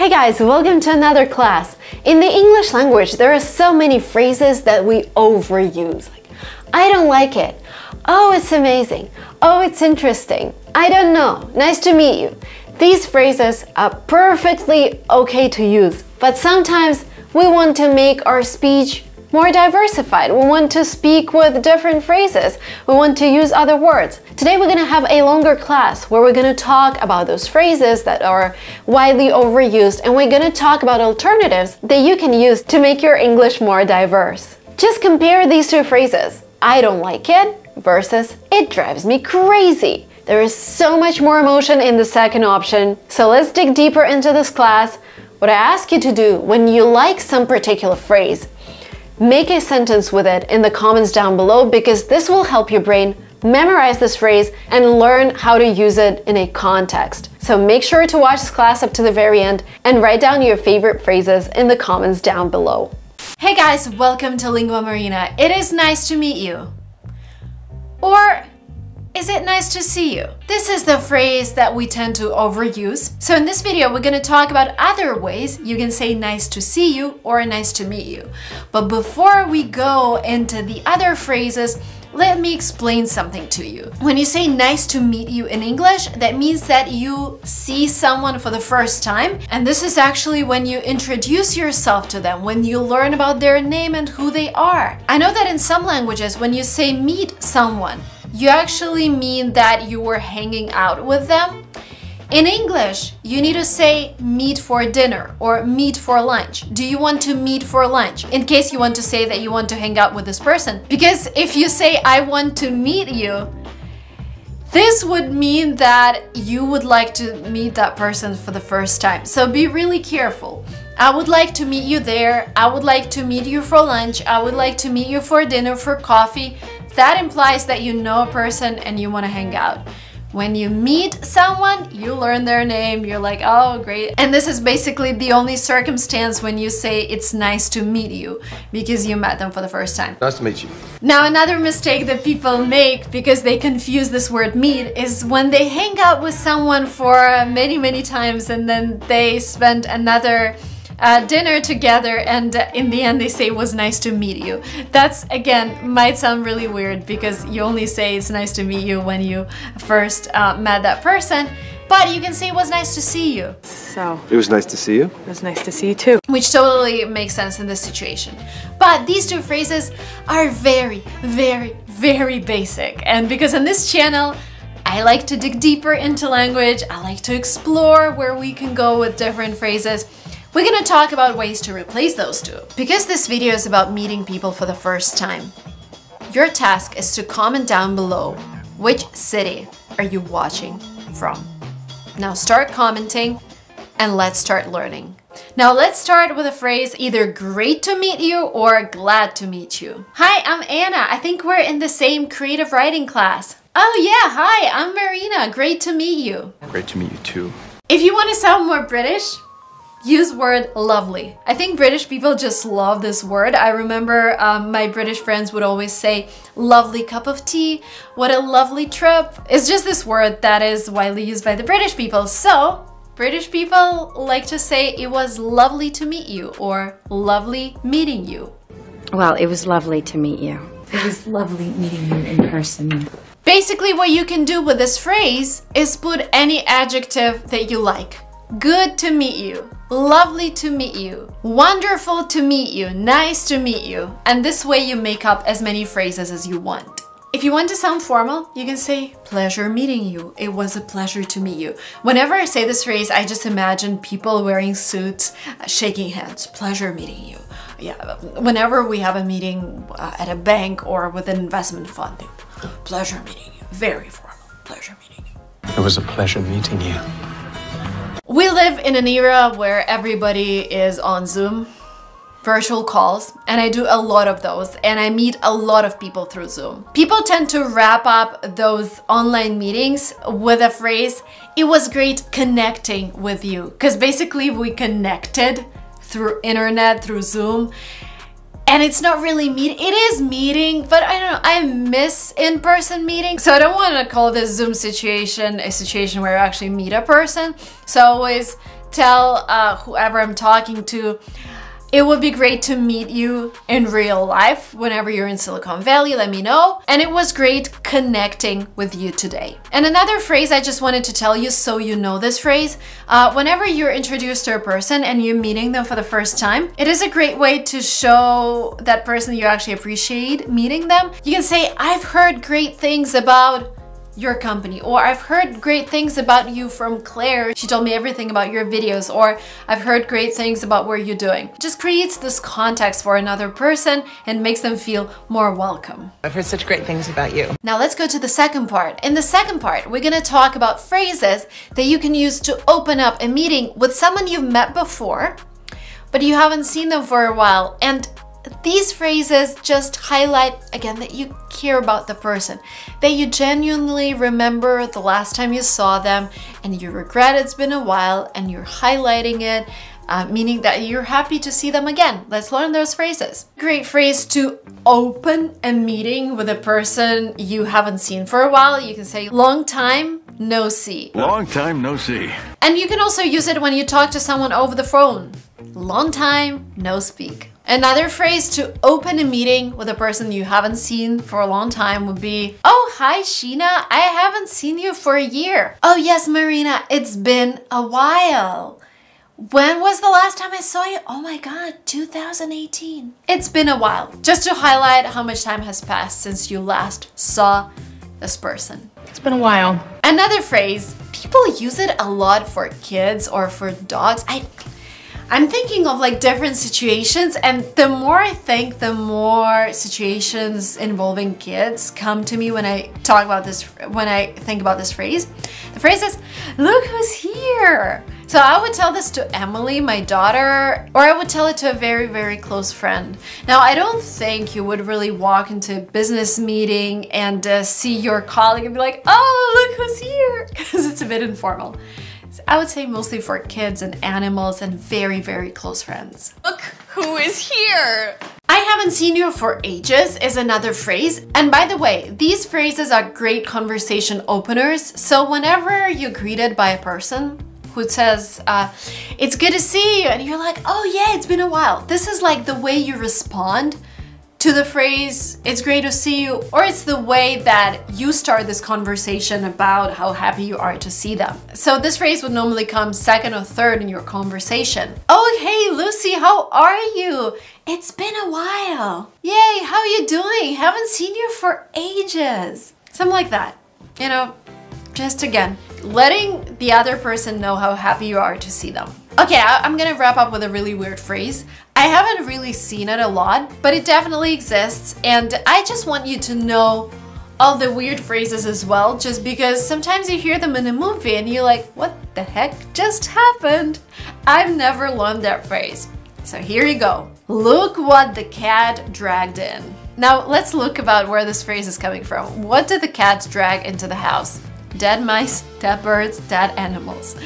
Hey guys, welcome to another class. In the English language, there are so many phrases that we overuse. Like, I don't like it. Oh, it's amazing. Oh, it's interesting. I don't know. Nice to meet you. These phrases are perfectly okay to use, but sometimes we want to make our speech more diversified. We want to speak with different phrases. We want to use other words. Today we're going to have a longer class where we're going to talk about those phrases that are widely overused, and we're going to talk about alternatives that you can use to make your English more diverse. Just compare these two phrases. I don't like it versus it drives me crazy. There is so much more emotion in the second option. So let's dig deeper into this class. What I ask you to do when you like some particular phrase, make a sentence with it in the comments down below, because this will help your brain memorize this phrase and learn how to use it in a context. So make sure to watch this class up to the very end and write down your favorite phrases in the comments down below. Hey guys, welcome to linguamarina. It is nice to meet you. Or is it nice to see you? This is the phrase that we tend to overuse. So in this video, we're going to talk about other ways you can say nice to see you or nice to meet you. But before we go into the other phrases, let me explain something to you. When you say nice to meet you in English, that means that you see someone for the first time. And this is actually when you introduce yourself to them, when you learn about their name and who they are. I know that in some languages, when you say meet someone, you actually mean that you were hanging out with them. In English, you need to say meet for dinner or meet for lunch. Do you want to meet for lunch? In case you want to say that you want to hang out with this person. Because if you say I want to meet you, this would mean that you would like to meet that person for the first time. So be really careful. I would like to meet you there. I would like to meet you for lunch. I would like to meet you for dinner, for coffee. That implies that you know a person and you want to hang out. When you meet someone, you learn their name, you're like, oh, great. And this is basically the only circumstance when you say it's nice to meet you, because you met them for the first time. Nice to meet you. Now, another mistake that people make because they confuse this word meet is when they hang out with someone for many times and then they spend another dinner together, and in the end they say it was nice to meet you. That's, again, might sound really weird because you only say it's nice to meet you when you first met that person, but you can say it was nice to see you. So It was nice to see you. it was nice to see you too. Which totally makes sense in this situation. But these two phrases are very basic, and because on this channel I like to dig deeper into language, I like to explore where we can go with different phrases. We're gonna talk about ways to replace those two. Because this video is about meeting people for the first time, your task is to comment down below which city are you watching from. Now start commenting and let's start learning. Now let's start with a phrase either great to meet you or glad to meet you. Hi, I'm Anna. I think we're in the same creative writing class. Oh yeah, hi, I'm Marina. Great to meet you. Great to meet you too. If you want to sound more British, use word lovely. I think British people just love this word. I remember my British friends would always say, lovely cup of tea, what a lovely trip. It's just this word that is widely used by the British people. So, British people like to say it was lovely to meet you or lovely meeting you. Well, it was lovely to meet you. It was lovely meeting you in person. Basically, what you can do with this phrase is put any adjective that you like. Good to meet you, lovely to meet you, wonderful to meet you, nice to meet you. And this way you make up as many phrases as you want. If you want to sound formal, you can say, pleasure meeting you. It was a pleasure to meet you. Whenever I say this phrase, I just imagine people wearing suits, shaking hands. Pleasure meeting you. Yeah, whenever we have a meeting at a bank or with an investment fund, pleasure meeting you. Very formal. Pleasure meeting you. It was a pleasure meeting you. We live in an era where everybody is on Zoom, virtual calls, and I do a lot of those, and I meet a lot of people through Zoom. People tend to wrap up those online meetings with a phrase, it was great connecting with you, because basically we connected through internet, through Zoom. And it's not really meeting, it is meeting, but I don't know, I miss in-person meetings. So I don't want to call this Zoom situation a situation where you actually meet a person. So I always tell whoever I'm talking to, it would be great to meet you in real life. Whenever you're in Silicon Valley, let me know. And it was great connecting with you today. And another phrase I just wanted to tell you, so you know this phrase, whenever you're introduced to a person and you're meeting them for the first time, it is a great way to show that person you actually appreciate meeting them. You can say, I've heard great things about your company, or I've heard great things about you from Claire. She told me everything about your videos, or I've heard great things about what you're doing. It just creates this context for another person and makes them feel more welcome. I've heard such great things about you. Now let's go to the second part. In the second part, we're gonna talk about phrases that you can use to open up a meeting with someone you've met before, but you haven't seen them for a while. And these phrases just highlight, again, that you care about the person, that you genuinely remember the last time you saw them and you regret it's been a while and you're highlighting it, meaning that you're happy to see them again. Let's learn those phrases. Great phrase to open a meeting with a person you haven't seen for a while. You can say, long time no see. Long time no see. And you can also use it when you talk to someone over the phone. Long time no speak. Another phrase to open a meeting with a person you haven't seen for a long time would be, oh, hi, Sheena. I haven't seen you for a year. Oh, yes, Marina, it's been a while. When was the last time I saw you? Oh my God, 2018. It's been a while. Just to highlight how much time has passed since you last saw this person. It's been a while. Another phrase, people use it a lot for kids or for dogs. I'm thinking of like different situations, and the more I think, the more situations involving kids come to me when I talk about this, when I think about this phrase. The phrase is, look who's here. So I would tell this to Emily, my daughter, or I would tell it to a very, very close friend. Now, I don't think you would really walk into a business meeting and see your colleague and be like, oh, look who's here, because it's a bit informal. I would say mostly for kids and animals and very, very close friends. Look who is here. I haven't seen you for ages is another phrase. And by the way, these phrases are great conversation openers. So whenever you're greeted by a person who says, it's good to see you, and you're like, oh yeah, it's been a while. This is like the way you respond to the phrase, it's great to see you, or it's the way that you start this conversation about how happy you are to see them. So this phrase would normally come second or third in your conversation. Oh, hey, Lucy, how are you? It's been a while. Yay, how are you doing? Haven't seen you for ages. Something like that. You know, just again, letting the other person know how happy you are to see them. Okay, I'm gonna wrap up with a really weird phrase. I haven't really seen it a lot, but it definitely exists, and I just want you to know all the weird phrases as well, just because sometimes you hear them in a movie and you're like, what the heck just happened? I've never learned that phrase. So here you go. Look what the cat dragged in. Now let's look about where this phrase is coming from. What did the cats drag into the house? Dead mice, dead birds, dead animals.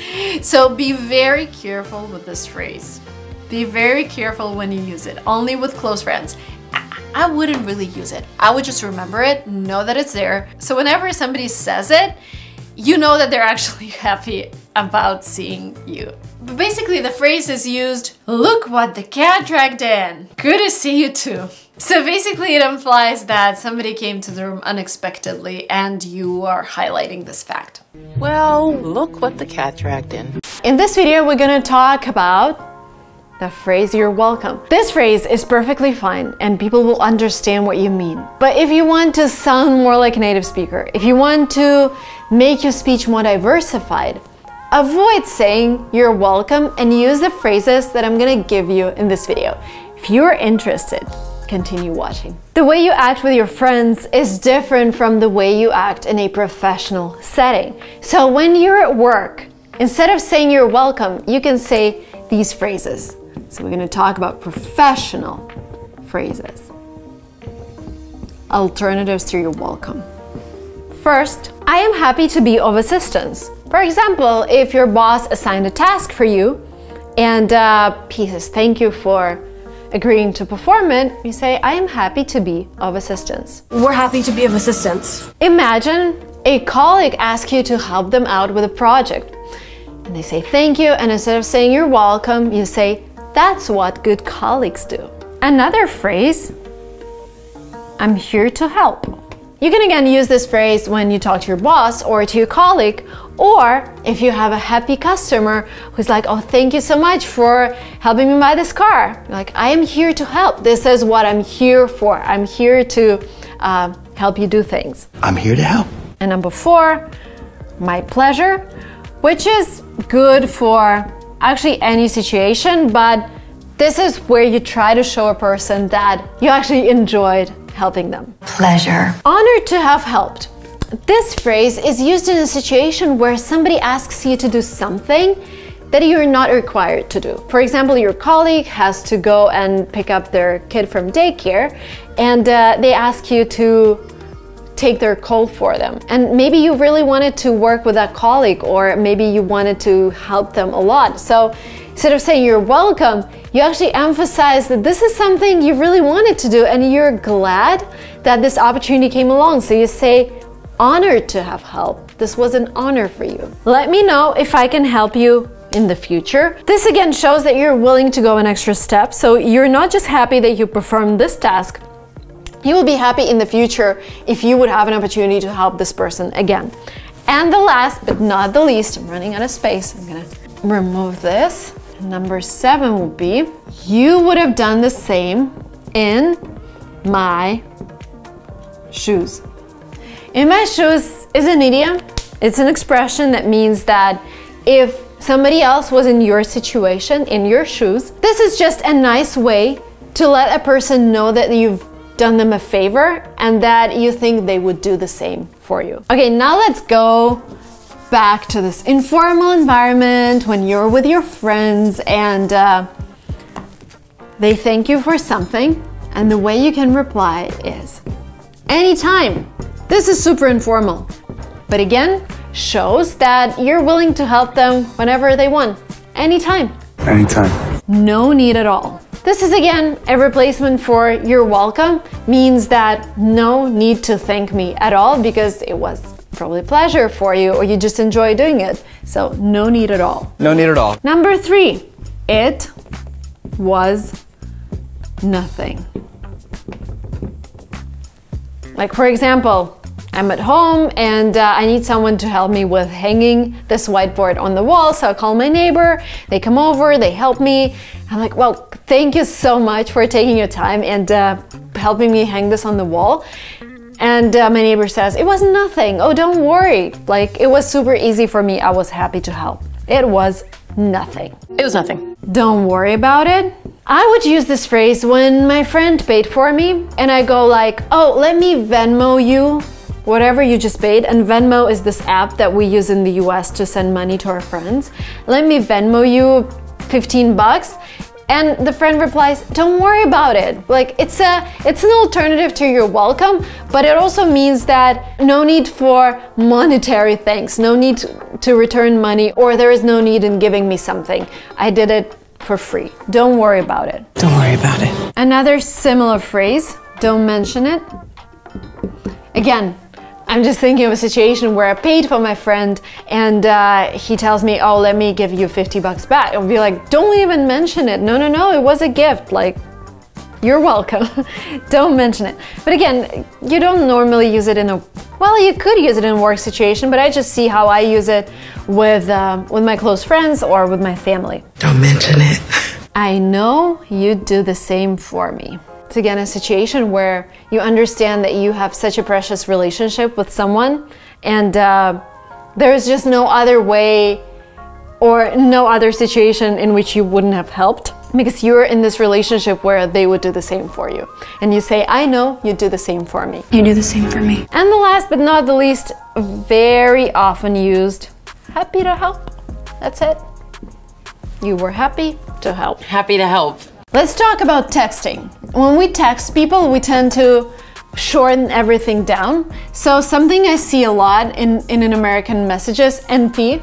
So be very careful with this phrase. Be very careful when you use it, only with close friends. I wouldn't really use it. I would just remember it, know that it's there. So whenever somebody says it, you know that they're actually happy about seeing you. But basically the phrase is used, look what the cat dragged in. Good to see you too. So basically it implies that somebody came to the room unexpectedly and you are highlighting this fact. Well, look what the cat dragged in. In this video, we're gonna talk about the phrase you're welcome. This phrase is perfectly fine and people will understand what you mean. But if you want to sound more like a native speaker, if you want to make your speech more diversified, avoid saying you're welcome and use the phrases that I'm gonna give you in this video. If you're interested, continue watching. The way you act with your friends is different from the way you act in a professional setting. So when you're at work, instead of saying you're welcome, you can say these phrases. So we're going to talk about professional phrases. Alternatives to you're welcome. First, I am happy to be of assistance. For example, if your boss assigned a task for you and he says thank you for agreeing to perform it, you say, I am happy to be of assistance. We're happy to be of assistance. Imagine a colleague asks you to help them out with a project. and they say thank you, and instead of saying you're welcome, you say that's what good colleagues do. Another phrase, I'm here to help. You can again use this phrase when you talk to your boss or to your colleague, or if you have a happy customer who's like, oh, thank you so much for helping me buy this car. You're like, I am here to help. This is what I'm here for. I'm here to help you do things. I'm here to help. And number 4, my pleasure, which is good for actually any situation, but this is where you try to show a person that you actually enjoyed helping them. Pleasure. Honored to have helped. This phrase is used in a situation where somebody asks you to do something that you're not required to do. For example, your colleague has to go and pick up their kid from daycare, and they ask you to take their coat for them. And maybe you really wanted to work with that colleague, or maybe you wanted to help them a lot. So instead of saying you're welcome, you actually emphasize that this is something you really wanted to do and you're glad that this opportunity came along. So you say, honored to have helped. This was an honor for you. Let me know if I can help you in the future. This again shows that you're willing to go an extra step. So you're not just happy that you performed this task, you will be happy in the future if you would have an opportunity to help this person again. And the last but not the least, I'm running out of space. I'm gonna remove this. Number 7 would be, you would have done the same in my shoes. In my shoes is an idiom. It's an expression that means that if somebody else was in your situation, in your shoes, this is just a nice way to let a person know that you've done them a favor and that you think they would do the same for you. Okay, now let's go back to this informal environment when you're with your friends and they thank you for something, and the way you can reply is anytime. This is super informal, but again, shows that you're willing to help them whenever they want, anytime. Anytime. No need at all. This is again a replacement for you're welcome, means that no need to thank me at all because it was probably a pleasure for you or you just enjoy doing it. So no need at all. No need at all. Number 3, it was nothing. Like for example, I'm at home and I need someone to help me with hanging this whiteboard on the wall. So I call my neighbor, they come over, they help me. I'm like, well, thank you so much for taking your time and helping me hang this on the wall. And my neighbor says, it was nothing. Oh, don't worry. Like, it was super easy for me. I was happy to help. It was nothing. It was nothing. Don't worry about it. I would use this phrase when my friend paid for me and I go like, oh, let me Venmo you whatever you just paid. And Venmo is this app that we use in the US to send money to our friends. Let me Venmo you 15 bucks. And the friend replies, don't worry about it. Like it's an alternative to you're welcome, but it also means that no need for monetary thanks, no need to return money, or there is no need in giving me something. I did it for free. Don't worry about it. Don't worry about it. Another similar phrase, don't mention it. Again, I'm just thinking of a situation where I paid for my friend and he tells me, oh, let me give you 50 bucks back. I'll be like, don't even mention it. No, no, no, it was a gift. Like, you're welcome. Don't mention it. But again, you don't normally use it in a, well, you could use it in a work situation, but I just see how I use it with my close friends or with my family. Don't mention it. I know you do the same for me. It's again a situation where you understand that you have such a precious relationship with someone and there is just no other way or no other situation in which you wouldn't have helped because you're in this relationship where they would do the same for you. And you say, I know you do the same for me. You do the same for me. And the last but not the least, very often used, happy to help. That's it. You were happy to help. Happy to help. Let's talk about texting. When we text people, we tend to shorten everything down. So something I see a lot in American messages, NP,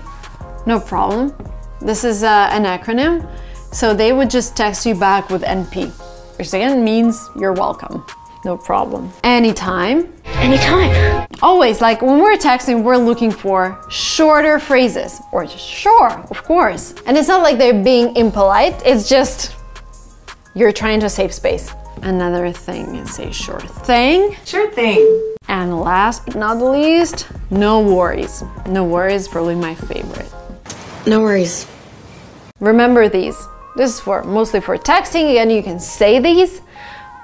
no problem. This is an acronym. So they would just text you back with NP, which again means you're welcome. No problem. Anytime. Anytime. Always, like when we're texting, we're looking for shorter phrases or just sure, of course. And it's not like they're being impolite, it's just you're trying to save space. Another thing is say sure thing. Sure thing. And last but not least, no worries. No worries is probably my favorite. No worries. Remember these. This is mostly for texting. Again, you can say these,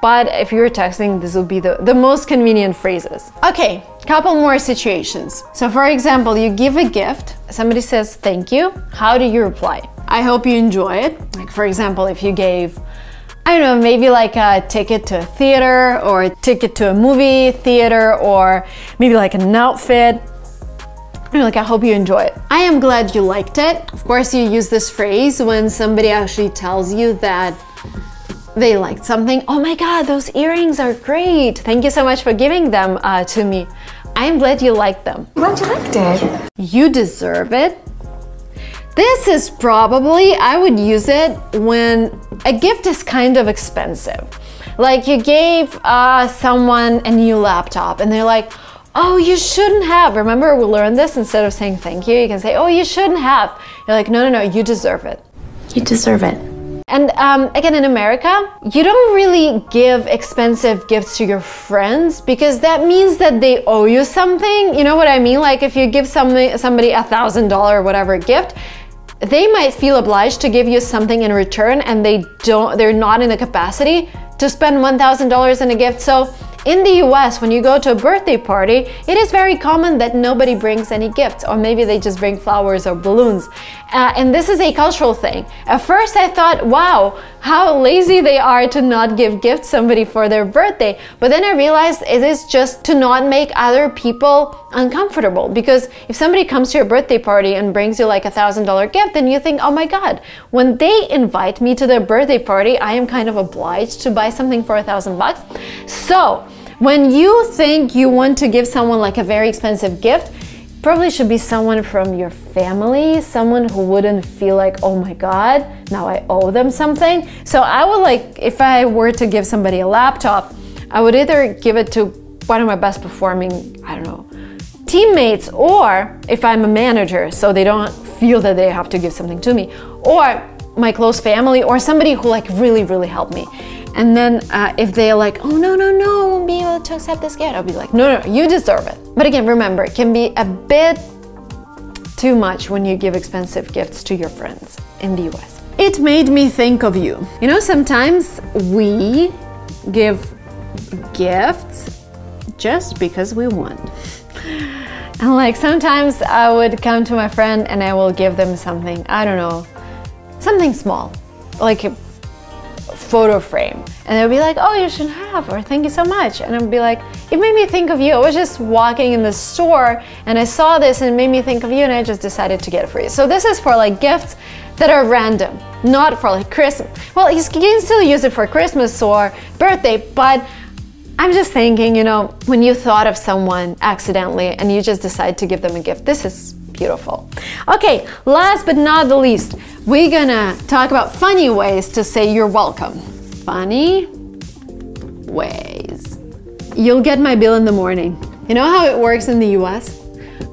but if you're texting, this will be the most convenient phrases. Okay, couple more situations. So for example, you give a gift, somebody says thank you. How do you reply? I hope you enjoy it. Like for example, if you gave, I don't know, maybe like a ticket to a theater or a ticket to a movie theater or maybe like an outfit. Like, I hope you enjoy it. I am glad you liked it. Of course, you use this phrase when somebody actually tells you that they liked something. Oh my God, those earrings are great. Thank you so much for giving them to me. I'm glad you liked them. Glad you liked it. You deserve it. This is probably, I would use it when a gift is kind of expensive. Like you gave someone a new laptop and they're like, oh, you shouldn't have. Remember, we learned this. Instead of saying thank you, you can say, oh, you shouldn't have. You're like, no, no, no, you deserve it. You deserve it. And again, in America, you don't really give expensive gifts to your friends because that means that they owe you something. You know what I mean? Like if you give somebody $1,000 or whatever gift, they might feel obliged to give you something in return and they're not in the capacity to spend $1,000 in a gift. So in the US, when you go to a birthday party, it is very common that nobody brings any gifts, or maybe they just bring flowers or balloons. And this is a cultural thing. At first I thought, wow, how lazy they are to not give gifts to somebody for their birthday. But then I realized it is just to not make other people uncomfortable. Because if somebody comes to your birthday party and brings you like $1,000 gift, then you think, oh my God, when they invite me to their birthday party, I am kind of obliged to buy something for $1,000. So when you think you want to give someone like a very expensive gift, probably should be someone from your family, someone who wouldn't feel like, oh my God, now I owe them something. So I would like, if I were to give somebody a laptop, I would either give it to one of my best performing, I don't know, teammates, or if I'm a manager, so they don't feel that they have to give something to me, or my close family, or somebody who like really, really helped me. And then if they're like, oh, no, no, no, I won't be able to accept this gift, I'll be like, no, no, you deserve it. But again, remember, it can be a bit too much when you give expensive gifts to your friends in the US. It made me think of you. You know, sometimes we give gifts just because we want. And like sometimes I would come to my friend and I will give them something, I don't know, something small, like a photo frame, and they'll be like, oh, you should have, or thank you so much. And I'll be like, it made me think of you. I was just walking in the store and I saw this and it made me think of you, and I just decided to get it for you. So this is for like gifts that are random, not for like Christmas. Well, you can still use it for Christmas or birthday, but I'm just thinking, you know, when you thought of someone accidentally and you just decide to give them a gift, this is beautiful. Okay, last but not the least, we're gonna talk about funny ways to say you're welcome. Funny ways. You'll get my bill in the morning. You know how it works in the US?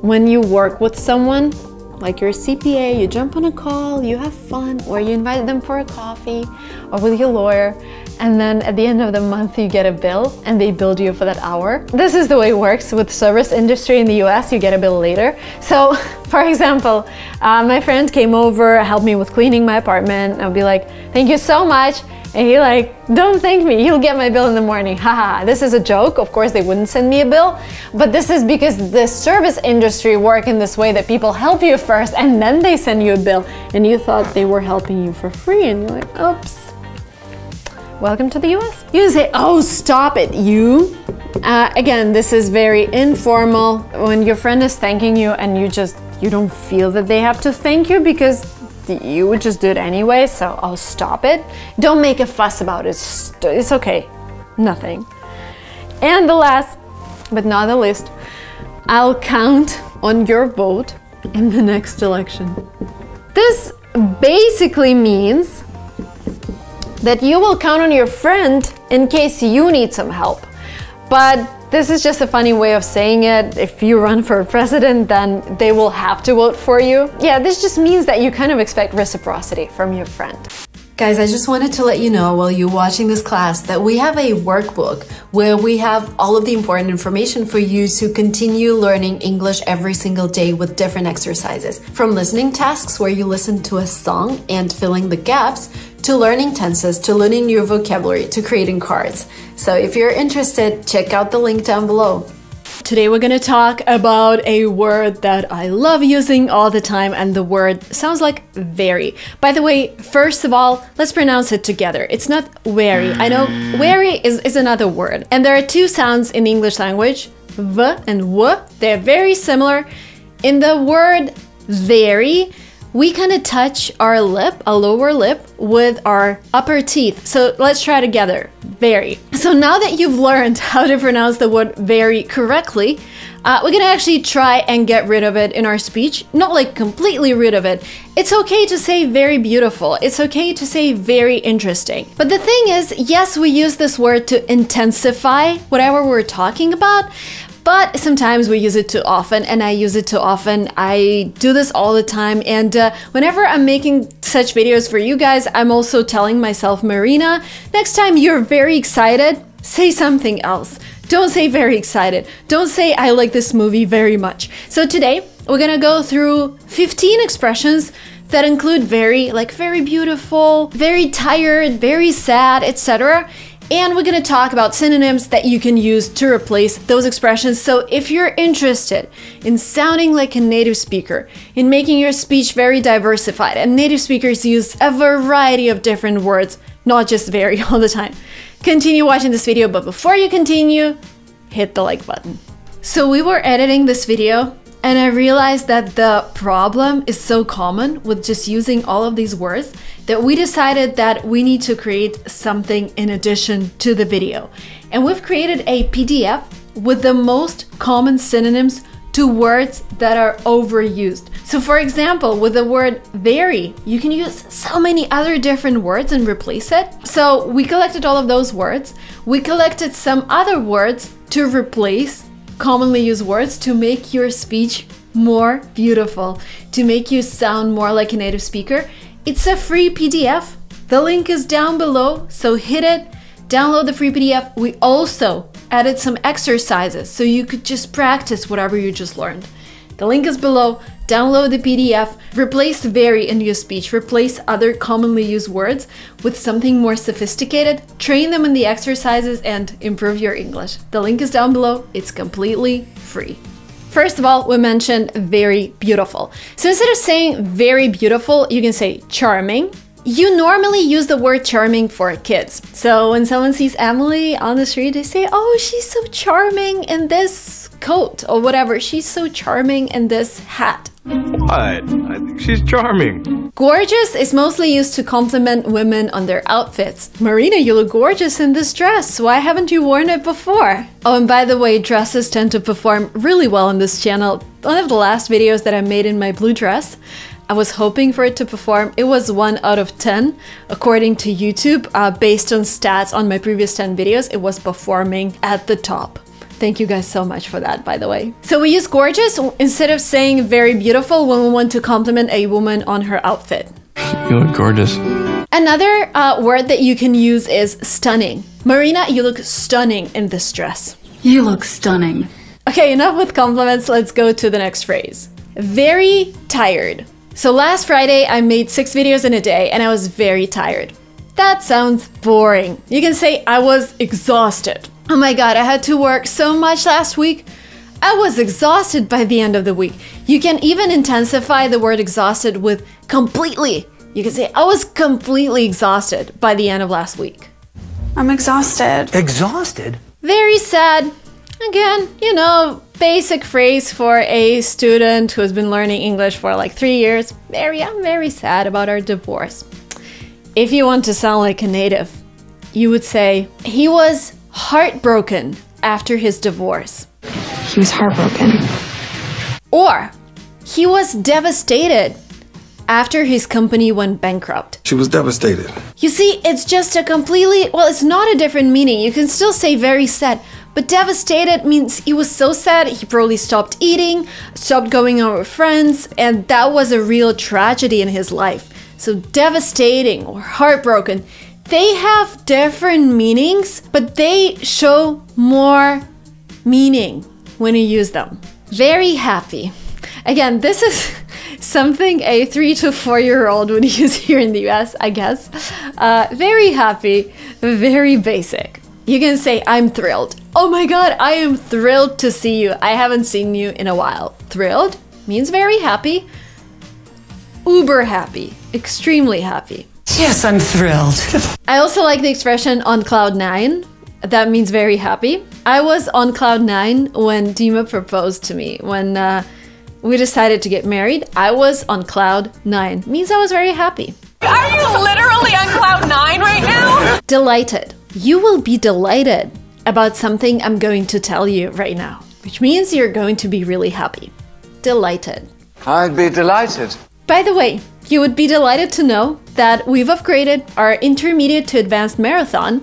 When you work with someone, like your CPA, you jump on a call, you have fun, or you invite them for a coffee, or with your lawyer, and then at the end of the month you get a bill and they billed you for that hour. This is the way it works with service industry in the US, you get a bill later. So, for example, my friend came over, helped me with cleaning my apartment. I'll be like, thank you so much. And he like, don't thank me, you'll get my bill in the morning. Haha, this is a joke. Of course, they wouldn't send me a bill, but this is because the service industry work in this way that people help you first and then they send you a bill. And you thought they were helping you for free and you're like, oops. Welcome to the US. You say, oh, stop it, you. Again, this is very informal. When your friend is thanking you and you don't feel that they have to thank you because you would just do it anyway, so I'll stop it. Don't make a fuss about it. It's okay. Nothing. And the last, but not the least, I'll count on your vote in the next election. This basically means that you will count on your friend in case you need some help. But this is just a funny way of saying it. If you run for president, then they will have to vote for you. Yeah, this just means that you kind of expect reciprocity from your friend. Guys, I just wanted to let you know while you're watching this class that we have a workbook where we have all of the important information for you to continue learning English every single day with different exercises. From listening tasks where you listen to a song and filling the gaps, to learning tenses, to learning new vocabulary, to creating cards. So if you're interested, check out the link down below. Today we're gonna talk about a word that I love using all the time, and the word sounds like very. By the way, first of all, let's pronounce it together. It's not very. I know very is another word. And there are two sounds in the English language, v and w. They're very similar. In the word very, we kind of touch our lip, a lower lip, with our upper teeth. So let's try together. Very. So now that you've learned how to pronounce the word very correctly, we're gonna actually try and get rid of it in our speech. Not like completely rid of it. It's okay to say very beautiful. It's okay to say very interesting. But the thing is, yes, we use this word to intensify whatever we're talking about, but sometimes we use it too often, and I use it too often. I do this all the time, and whenever I'm making such videos for you guys, I'm also telling myself, Marina, next time you're very excited, say something else. Don't say very excited. Don't say I like this movie very much. So today, we're gonna go through 15 expressions that include very, like very beautiful, very tired, very sad, etc. And we're gonna talk about synonyms that you can use to replace those expressions. So if you're interested in sounding like a native speaker, in making your speech very diversified, and native speakers use a variety of different words, not just very all the time, continue watching this video. But before you continue, hit the like button. So we were editing this video, and I realized that the problem is so common with just using all of these words that we decided that we need to create something in addition to the video. And we've created a PDF with the most common synonyms to words that are overused. So for example, with the word very, you can use so many other different words and replace it. So we collected all of those words. We collected some other words to replace commonly used words to make your speech more beautiful, to make you sound more like a native speaker. It's a free PDF. The link is down below, so hit it, download the free PDF. We also added some exercises so you could just practice whatever you just learned. The link is below. Download the PDF, replace very in your speech, replace other commonly used words with something more sophisticated, train them in the exercises, and improve your English. The link is down below. It's completely free. First of all, we mentioned very beautiful. So instead of saying very beautiful, you can say charming. You normally use the word charming for kids. So when someone sees Emily on the street, they say, oh, she's so charming in this coat, or whatever. She's so charming in this hat. What? I think she's charming. Gorgeous is mostly used to compliment women on their outfits. Marina, you look gorgeous in this dress. Why haven't you worn it before? Oh, and by the way, dresses tend to perform really well on this channel. One of the last videos that I made in my blue dress, I was hoping for it to perform. It was 1 out of 10, according to YouTube. Based on stats on my previous 10 videos, it was performing at the top. Thank you guys so much for that, by the way. So we use gorgeous instead of saying very beautiful when we want to compliment a woman on her outfit. You look gorgeous. Another word that you can use is stunning. Marina, you look stunning in this dress. You look stunning. Okay, enough with compliments. Let's go to the next phrase. Very tired. So last Friday, I made 6 videos in a day and I was very tired. That sounds boring. You can say I was exhausted. Oh my god, I had to work so much last week. I was exhausted by the end of the week. You can even intensify the word exhausted with completely. You can say I was completely exhausted by the end of last week. I'm exhausted. Exhausted? Very sad. Again, you know, basic phrase for a student who has been learning English for like 3 years. I'm very sad about our divorce. If you want to sound like a native, you would say, he was heartbroken after his divorce. He was heartbroken. Or, he was devastated after his company went bankrupt. She was devastated. You see, it's just a completely, well, it's not a different meaning. You can still say very sad, But devastated means he was so sad, he probably stopped eating, stopped going out with friends, and that was a real tragedy in his life. So devastating or heartbroken, they have different meanings, but they show more meaning when you use them. Very happy. Again, this is something a 3 to 4 year old would use here in the US, I guess. Very happy, very basic. You can say, I'm thrilled. Oh my God, I am thrilled to see you. I haven't seen you in a while. Thrilled means very happy. Uber happy, extremely happy. Yes, I'm thrilled. I also like the expression on cloud 9. That means very happy. I was on cloud 9 when Dima proposed to me. When we decided to get married, I was on cloud 9. Means I was very happy. Are you literally on cloud 9 right now? Delighted. You will be delighted about something I'm going to tell you right now, which means you're going to be really happy. Delighted. I'd be delighted. By the way, you would be delighted to know that we've upgraded our intermediate to advanced marathon.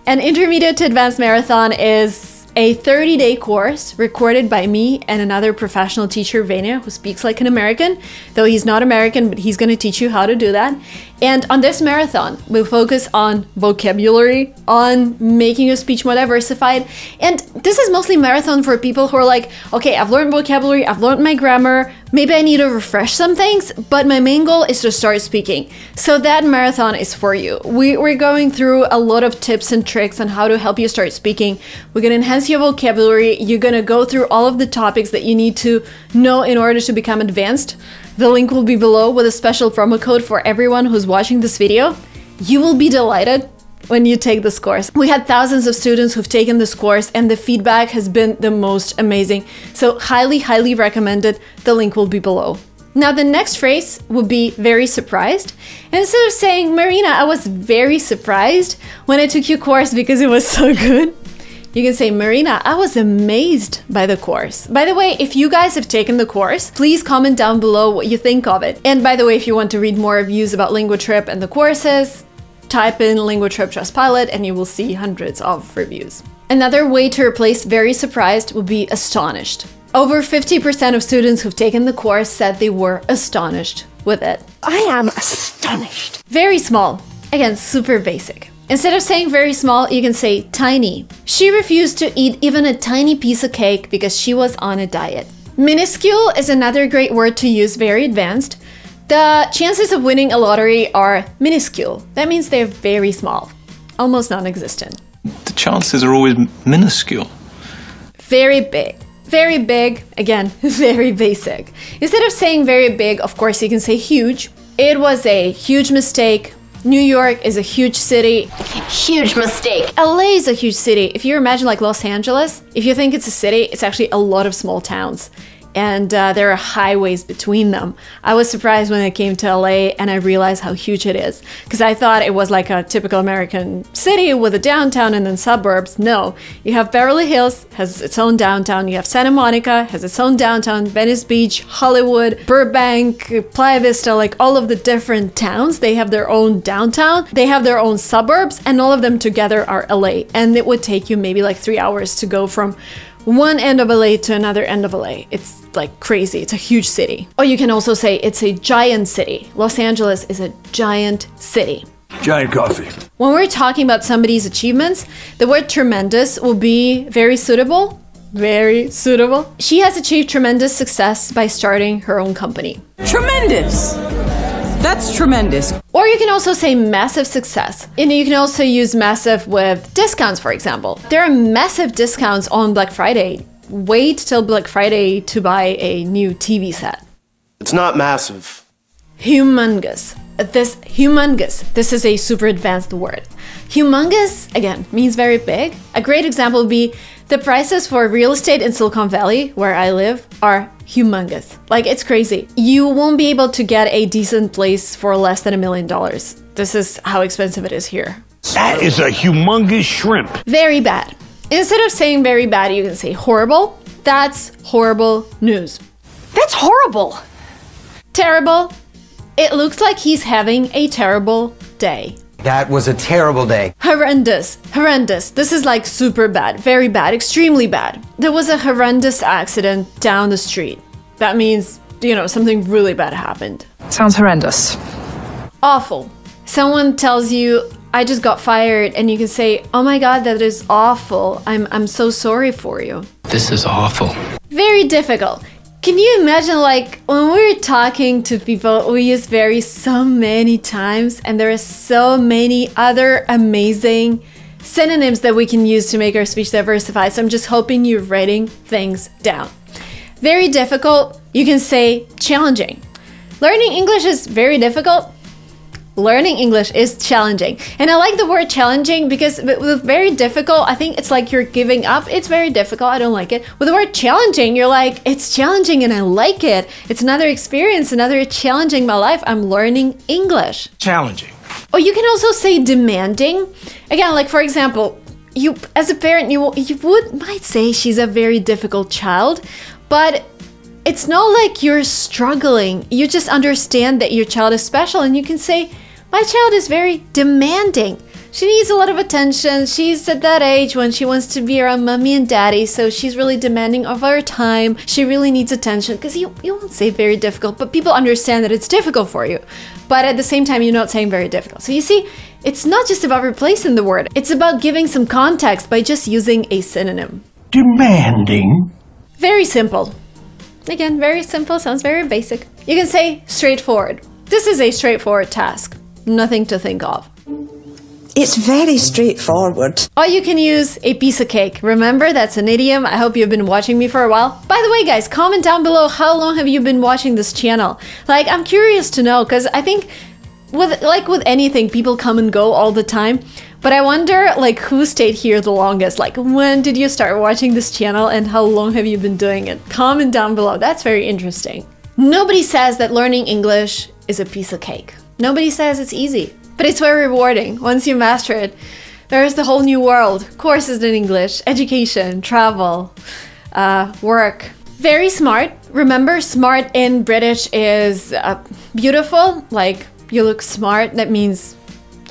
And intermediate to advanced marathon is a 30-day course recorded by me and another professional teacher, Vania, who speaks like an American, though he's not American, but he's going to teach you how to do that. And on this marathon, we'll focus on vocabulary, on making your speech more diversified. And this is mostly marathon for people who are like, okay, I've learned vocabulary, I've learned my grammar, maybe I need to refresh some things, but my main goal is to start speaking. So that marathon is for you. We're going through a lot of tips and tricks on how to help you start speaking. We're going to enhance your vocabulary. You're going to go through all of the topics that you need to know in order to become advanced. The link will be below with a special promo code for everyone who's watching this video. You will be delighted when you take this course. We had thousands of students who've taken this course and the feedback has been the most amazing. So highly, highly recommended. The link will be below. Now the next phrase would be very surprised. And instead of saying, Marina, I was very surprised when I took your course because it was so good, you can say, Marina, I was amazed by the course. By the way, if you guys have taken the course, please comment down below what you think of it. And by the way, if you want to read more reviews about LinguaTrip and the courses, type in LinguaTrip Trustpilot and you will see hundreds of reviews. Another way to replace very surprised would be astonished. Over 50% of students who've taken the course said they were astonished with it. I am astonished. Very small. Again, super basic. Instead of saying very small, you can say tiny. She refused to eat even a tiny piece of cake because she was on a diet. Minuscule is another great word to use, very advanced. The chances of winning a lottery are minuscule. That means they're very small, almost non-existent. The chances are always minuscule. Very big. Very big, again, very basic. Instead of saying very big, of course, you can say huge. It was a huge mistake. New York is a huge city. Huge mistake. LA is a huge city. If you imagine like Los Angeles, if you think it's a city, it's actually a lot of small towns. And there are highways between them. I was surprised when I came to LA and I realized how huge it is. Because I thought it was like a typical American city with a downtown and then suburbs. No, you have Beverly Hills, has its own downtown. You have Santa Monica, has its own downtown. Venice Beach, Hollywood, Burbank, Playa Vista, like all of the different towns, they have their own downtown. They have their own suburbs and all of them together are LA. And it would take you maybe like 3 hours to go from one end of LA to another end of LA. It's like crazy. It's a huge city. Or you can also say it's a giant city. Los Angeles is a giant city. Giant coffee. When we're talking about somebody's achievements, the word tremendous will be very suitable. Very suitable. She has achieved tremendous success by starting her own company. Tremendous. That's tremendous. Or you can also say massive success. And you can also use massive with discounts, for example. There are massive discounts on Black Friday. Wait till Black Friday to buy a new TV set. It's not massive. Humongous. This is a super advanced word. Humongous, again, means very big. A great example would be the prices for real estate in Silicon Valley, where I live, are humongous. Like, it's crazy. You won't be able to get a decent place for less than $1 million. This is how expensive it is here. That is a humongous shrimp. Very bad. Instead of saying very bad, you can say horrible. That's horrible news. That's horrible. Terrible. It looks like he's having a terrible day. That was a terrible day. Horrendous. Horrendous. This is like super bad, very bad, extremely bad. There was a horrendous accident down the street. That means, you know, something really bad happened. Sounds horrendous. Awful. Someone tells you, I just got fired, and you can say, oh my god, that is awful. I'm so sorry for you. This is awful. Very difficult. Can you imagine, like, when we're talking to people, we use very so many times, and there are so many other amazing synonyms that we can use to make our speech diversified. So I'm just hoping you're writing things down. Very difficult, you can say challenging. Learning English is very difficult. Learning English is challenging. And I like the word challenging because with very difficult, I think it's like you're giving up. It's very difficult, I don't like it. With the word challenging, you're like, it's challenging and I like it. It's another experience, another challenging my life. I'm learning English. Challenging. Or you can also say demanding. Again, like for example, you as a parent, you might say she's a very difficult child, but it's not like you're struggling. You just understand that your child is special and you can say, my child is very demanding. She needs a lot of attention. She's at that age when she wants to be around mommy and daddy, so she's really demanding of her time. She really needs attention. Because you won't say very difficult, but people understand that it's difficult for you. But at the same time, you're not saying very difficult. So you see, it's not just about replacing the word. It's about giving some context by just using a synonym. Demanding. Very simple. Again, very simple, sounds very basic. You can say straightforward. This is a straightforward task. Nothing to think of. It's very straightforward. Or you can use a piece of cake. Remember, that's an idiom. I hope you've been watching me for a while. By the way, guys, comment down below how long have you been watching this channel? Like, I'm curious to know, because I think with anything, people come and go all the time. But I wonder, like, who stayed here the longest? Like, when did you start watching this channel and how long have you been doing it? Comment down below. That's very interesting. Nobody says that learning English is a piece of cake. Nobody says it's easy, but it's very rewarding. Once you master it, there's the whole new world. Courses in English, education, travel, work. Very smart. Remember, smart in British is beautiful. Like, you look smart. That means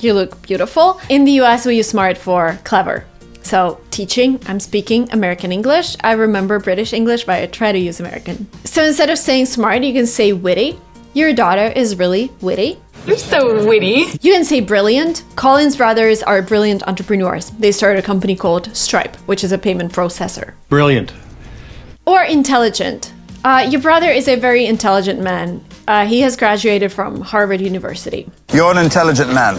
you look beautiful. In the US, we use smart for clever. So teaching, I'm speaking American English. I remember British English, but I try to use American. So instead of saying smart, you can say witty. Your daughter is really witty. You're so witty. You can say brilliant. Collins brothers are brilliant entrepreneurs. They started a company called Stripe, which is a payment processor. Brilliant. Or intelligent. Your brother is a very intelligent man. He has graduated from Harvard University. You're an intelligent man.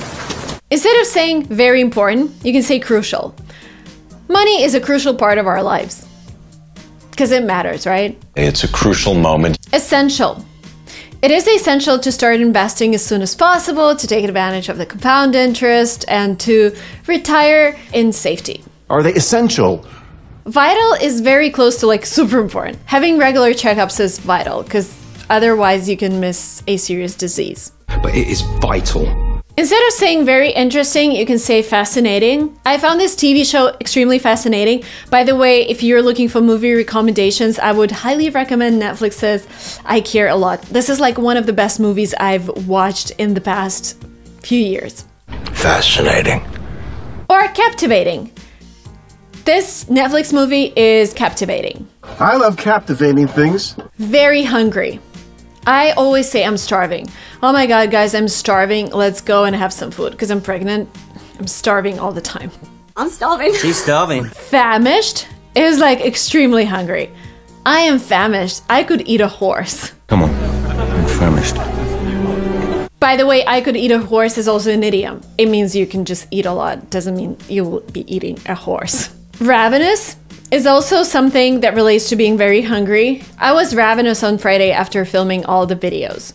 Instead of saying very important, you can say crucial. Money is a crucial part of our lives. Because it matters, right? It's a crucial moment. Essential. It is essential to start investing as soon as possible, to take advantage of the compound interest, and to retire in safety. Are they essential? Vital is very close to like super important. Having regular checkups is vital, because otherwise you can miss a serious disease. But it is vital. Instead of saying very interesting, you can say fascinating. I found this TV show extremely fascinating. By the way, if you're looking for movie recommendations, I would highly recommend Netflix's I Care a Lot. This is like one of the best movies I've watched in the past few years. Fascinating. Or captivating. This Netflix movie is captivating. I love captivating things. Very hungry. I always say I'm starving. Oh my god, guys, I'm starving. Let's go and have some food. Because I'm pregnant. I'm starving all the time. I'm starving. She's starving. Famished is like extremely hungry. I am famished. I could eat a horse. Come on, I'm famished. By the way, I could eat a horse is also an idiom. It means you can just eat a lot. Doesn't mean you will be eating a horse. Ravenous is also something that relates to being very hungry. I was ravenous on Friday after filming all the videos.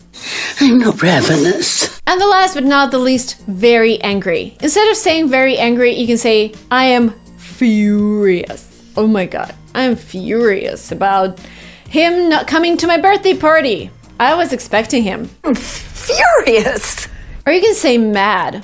I'm not ravenous. And the last but not the least, very angry. Instead of saying very angry, you can say, I am furious. Oh my god, I'm furious about him not coming to my birthday party. I was expecting him. I'm furious. Or you can say mad.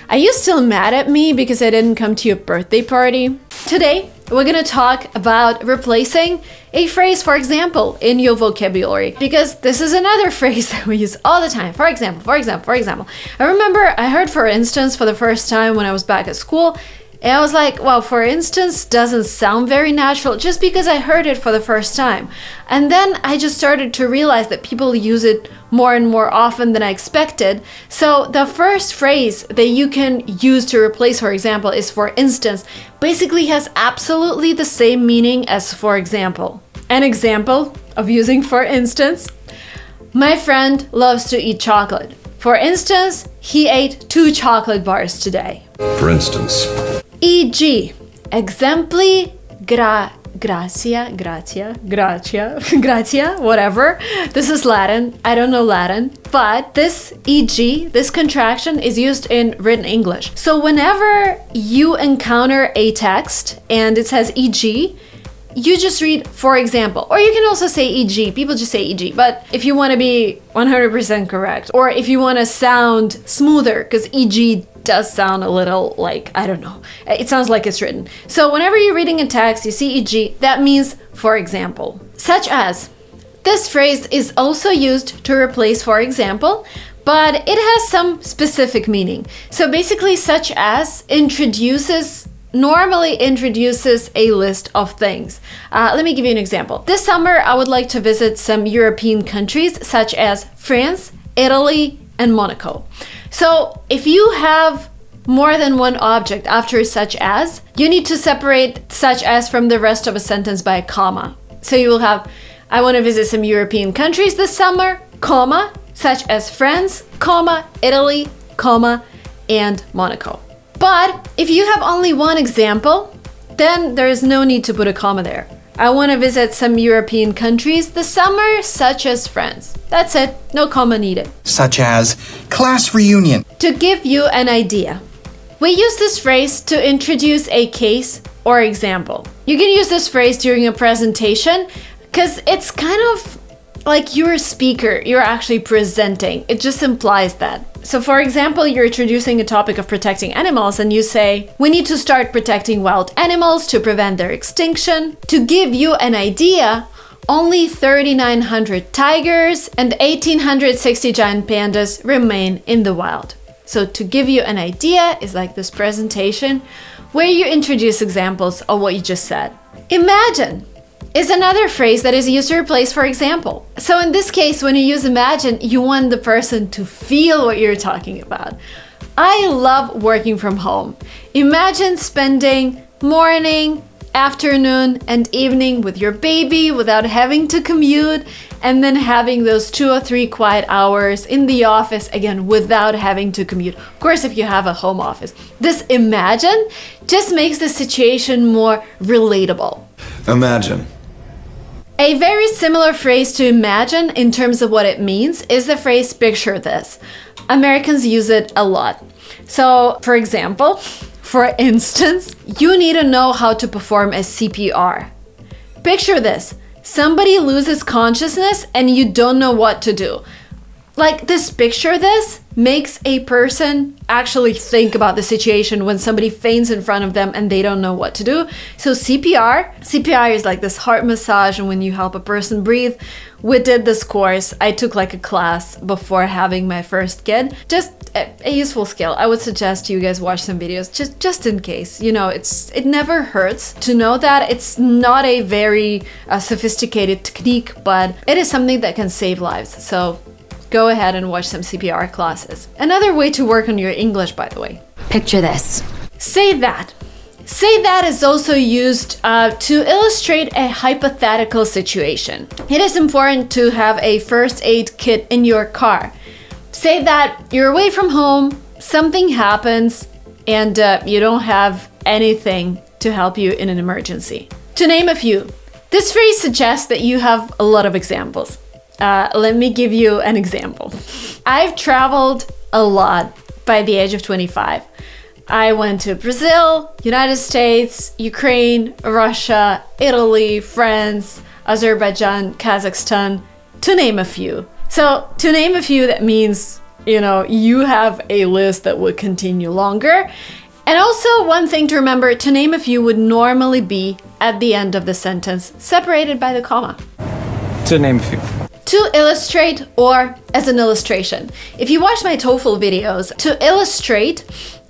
Are you still mad at me because I didn't come to your birthday party? Today, we're gonna talk about replacing a phrase, for example, in your vocabulary, because this is another phrase that we use all the time. For example. I remember I heard for instance for the first time when I was back at school, and I was like, well, for instance doesn't sound very natural just because I heard it for the first time. And then I just started to realize that people use it more and more often than I expected. So the first phrase that you can use to replace for example is for instance. Basically has absolutely the same meaning as for example. An example of using for instance: my friend loves to eat chocolate. For instance, he ate 2 chocolate bars today. For instance. E.g. exempli gratia, whatever. This is Latin. I don't know Latin. But this e.g., this contraction is used in written English. So whenever you encounter a text and it says e.g., you just read for example, or you can also say e.g. People just say e.g. But if you want to be 100% correct, or if you want to sound smoother, because e.g. does sound a little like, I don't know, it sounds like it's written. So whenever you're reading a text, you see e.g., that means for example. Such as, this phrase is also used to replace for example, but it has some specific meaning. So basically, such as normally introduces a list of things. Let me give you an example. This summer, I would like to visit some European countries such as France, Italy, and Monaco. So if you have more than one object after such as, you need to separate such as from the rest of a sentence by a comma. So you will have, I want to visit some European countries this summer, comma, such as France, comma, Italy, comma, and Monaco. But if you have only one example, then there is no need to put a comma there. I want to visit some European countries this summer, such as France. That's it, no comma needed. Such as class reunion. To give you an idea, we use this phrase to introduce a case or example. You can use this phrase during a presentation because it's kind of like you're a speaker, you're actually presenting. It just implies that. So for example, you're introducing a topic of protecting animals and you say, we need to start protecting wild animals to prevent their extinction. To give you an idea, only 3,900 tigers and 1,860 giant pandas remain in the wild. So to give you an idea is like this presentation where you introduce examples of what you just said. Imagine is another phrase that is used to replace for example. So in this case, when you use imagine, you want the person to feel what you're talking about. I love working from home. Imagine spending morning, afternoon, and evening with your baby without having to commute, and then having those 2 or 3 quiet hours in the office, again, without having to commute. Of course, if you have a home office. This imagine just makes the situation more relatable. Imagine. A very similar phrase to imagine in terms of what it means is the phrase picture this. Americans use it a lot. So, for example, for instance, you need to know how to perform a CPR. Picture this. Somebody loses consciousness and you don't know what to do. Like this picture this makes a person actually think about the situation when somebody faints in front of them and they don't know what to do. So CPR is like this heart massage and when you help a person breathe. We did this course. I took like a class before having my first kid. Just a useful skill. I would suggest you guys watch some videos just in case. You know, it never hurts to know that. It's not a very sophisticated technique, but it is something that can save lives. So go ahead and watch some CPR classes. Another way to work on your English, by the way. Picture this. Say that. Say that is also used to illustrate a hypothetical situation. It is important to have a first aid kit in your car. Say that you're away from home, something happens, and you don't have anything to help you in an emergency. To name a few, this phrase suggests that you have a lot of examples. Let me give you an example. I've traveled a lot by the age of 25. I went to Brazil, United States, Ukraine, Russia, Italy, France, Azerbaijan, Kazakhstan, to name a few. So to name a few, that means, you know, you have a list that would continue longer. And also, one thing to remember, to name a few would normally be at the end of the sentence, separated by the comma. To name a few. To illustrate or as an illustration. If you watch my TOEFL videos, to illustrate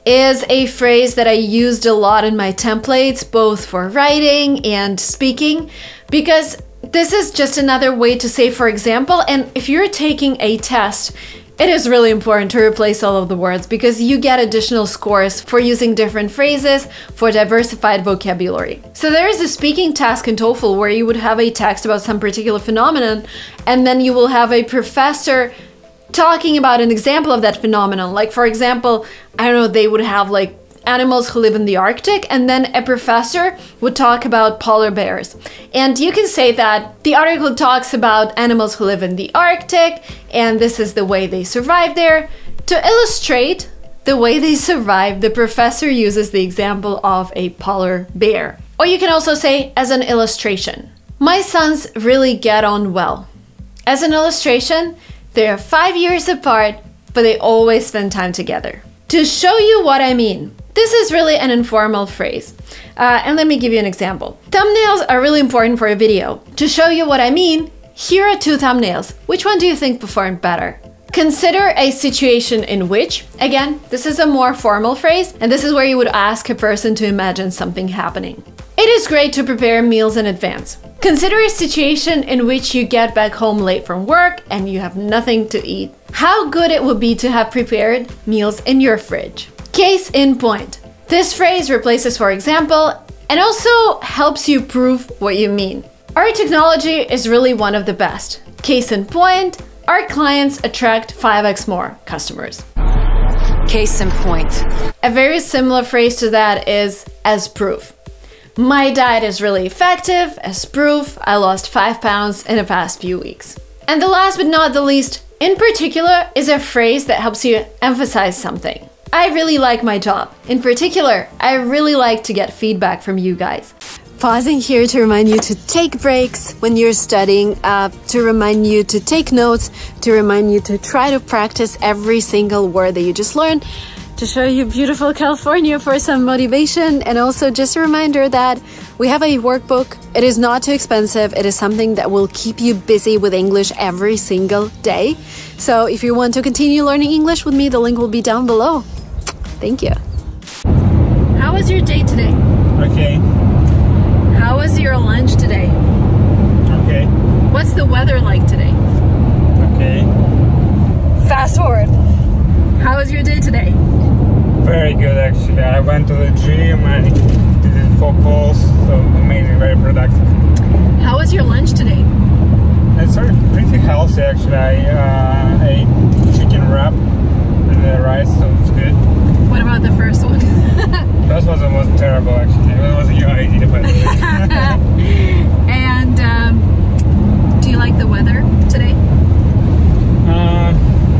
is a phrase that I used a lot in my templates, both for writing and speaking, because this is just another way to say, for example, and if you're taking a test, it is really important to replace all of the words because you get additional scores for using different phrases for diversified vocabulary. So there is a speaking task in TOEFL where you would have a text about some particular phenomenon, and then you will have a professor talking about an example of that phenomenon. Like, for example, I don't know, they would have like animals who live in the Arctic, and then a professor would talk about polar bears. And you can say that the article talks about animals who live in the Arctic, and this is the way they survive there. To illustrate the way they survive, the professor uses the example of a polar bear. Or you can also say, as an illustration, my sons really get on well. As an illustration, they are 5 years apart, but they always spend time together. To show you what I mean, this is really an informal phrase. And let me give you an example. Thumbnails are really important for a video. To show you what I mean, here are 2 thumbnails. Which one do you think performed better? Consider a situation in which, again, this is a more formal phrase, and this is where you would ask a person to imagine something happening. It is great to prepare meals in advance. Consider a situation in which you get back home late from work and you have nothing to eat. How good it would be to have prepared meals in your fridge. Case in point. This phrase replaces for example and also helps you prove what you mean. Our technology is really one of the best. Case in point, our clients attract 5x more customers. Case in point. A very similar phrase to that is as proof. My diet is really effective. As proof, I lost 5 pounds in the past few weeks. And the last but not the least, in particular, is a phrase that helps you emphasize something. I really like my job. In particular, I really like to get feedback from you guys. Pausing here to remind you to take breaks when you're studying, to remind you to take notes, to remind you to try to practice every single word that you just learned, to show you beautiful California for some motivation, and also just a reminder that we have a workbook. It is not too expensive. It is something that will keep you busy with English every single day. So if you want to continue learning English with me, the link will be down below. Thank you. How was your day today? Okay. How was your lunch today? Okay. What's the weather like today? Okay. Fast forward. How was your day today? Very good, actually. I went to the gym, I did 4 pulls, so amazing, very productive. How was your lunch today? It's pretty healthy, actually. I ate chicken wrap and the rice, so it's good. What about the first one? That was terrible, actually. It wasn't your idea, by the way. And do you like the weather today?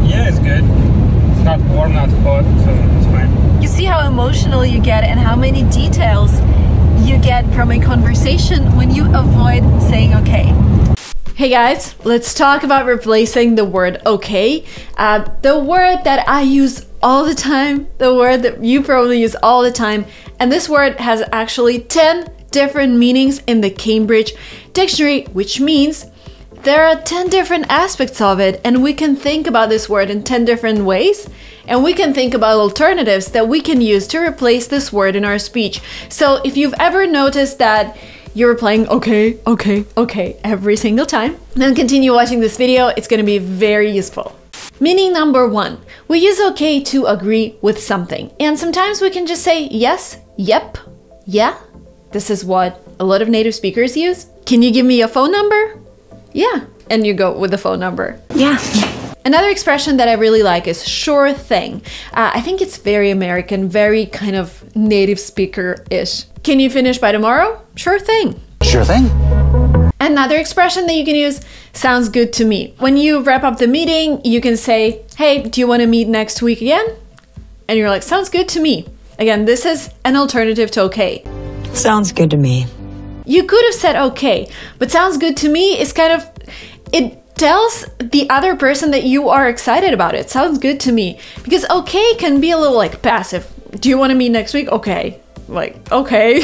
Yeah, it's good. It's not warm, not hot, so it's fine. You see how emotional you get and how many details you get from a conversation when you avoid saying okay. Hey guys, let's talk about replacing the word okay. The word that I use all the time, the word that you probably use all the time, and this word has actually 10 different meanings in the Cambridge Dictionary, which means there are 10 different aspects of it, and we can think about this word in 10 different ways, and we can think about alternatives that we can use to replace this word in our speech. So if you've ever noticed that you're playing okay, okay, okay every single time, then continue watching this video. It's going to be very useful. Meaning number 1, we use okay to agree with something. And sometimes we can just say yes, yep, yeah. This is what a lot of native speakers use. Can you give me a phone number? Yeah. And you go with the phone number. Yeah. Another expression that I really like is sure thing. I think it's very American, very kind of native speaker-ish. Can you finish by tomorrow? Sure thing. Sure thing. Another expression that you can use, sounds good to me. When you wrap up the meeting, you can say, hey, do you want to meet next week again? And you're like, sounds good to me. Again, this is an alternative to okay. Sounds good to me. You could have said okay, but sounds good to me is kind of, it tells the other person that you are excited about it. Sounds good to me. Because okay can be a little like passive. do you want to meet next week? Okay. Like, okay.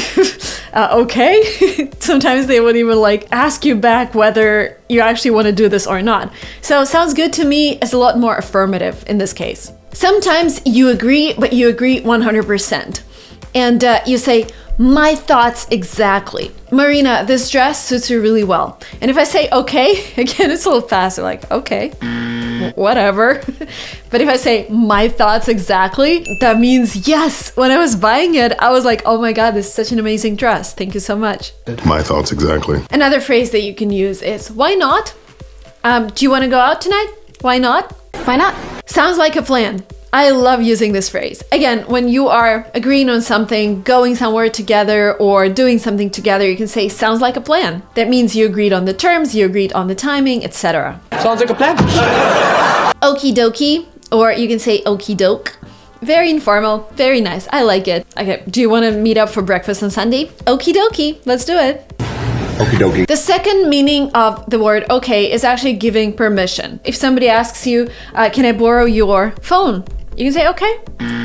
Okay. Sometimes they would even like ask you back whether you actually want to do this or not. So sounds good to me is a lot more affirmative in this case. Sometimes you agree, but you agree 100%. And you say, my thoughts exactly. Marina, this dress suits you really well. And if I say okay, again, it's a little faster, like, okay, whatever. But if I say my thoughts exactly, that means yes. When I was buying it, I was like, oh my God, this is such an amazing dress. Thank you so much. My thoughts exactly. Another phrase that you can use is, why not? Do you want to go out tonight? Why not? Why not? Sounds like a plan. I love using this phrase. Again, when you are agreeing on something, going somewhere together, or doing something together, you can say, sounds like a plan. That means you agreed on the terms, you agreed on the timing, etc. Sounds like a plan. Okie dokie, or you can say okie doke. Very informal, very nice. I like it. Okay, do you want to meet up for breakfast on Sunday? Okie dokie, let's do it. Okie dokie. The second meaning of the word okay is actually giving permission. If somebody asks you, can I borrow your phone? You can say okay,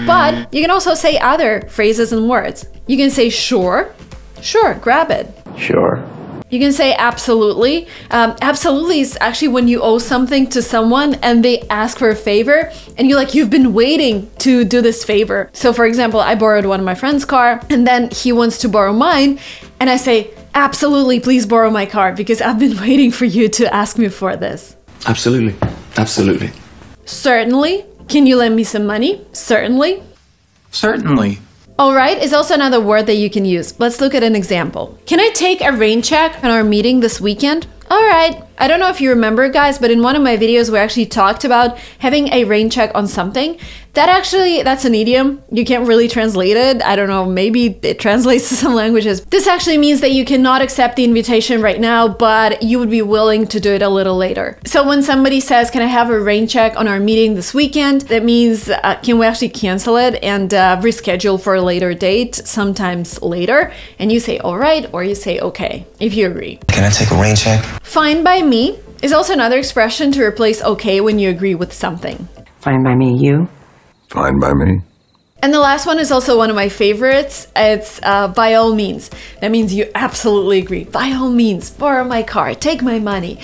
but you can also say other phrases and words. You can say sure, sure, grab it. Sure. You can say absolutely. Absolutely is actually when you owe something to someone and they ask for a favor and you've been waiting to do this favor. So for example, I borrowed one of my friend's car and then he wants to borrow mine and I say, absolutely, please borrow my car because I've been waiting for you to ask me for this. Absolutely. Absolutely. Certainly. Can you lend me some money? Certainly. Certainly. All right is also another word that you can use. Let's look at an example. Can I take a rain check on our meeting this weekend? All right. I don't know if you remember, guys, but in one of my videos, we actually talked about having a rain check on something. That's an idiom. You can't really translate it. I don't know, maybe it translates to some languages. This actually means that you cannot accept the invitation right now, but you would be willing to do it a little later. So when somebody says, can I have a rain check on our meeting this weekend? That means, can we actually cancel it and reschedule for a later date, sometimes later? And you say, all right, or you say, okay, if you agree. Can I take a rain check? Fine by me is also another expression to replace okay when you agree with something. Fine by me, you? Fine by me. And the last one is also one of my favorites. It's by all means. That means you absolutely agree. By all means, borrow my car, take my money,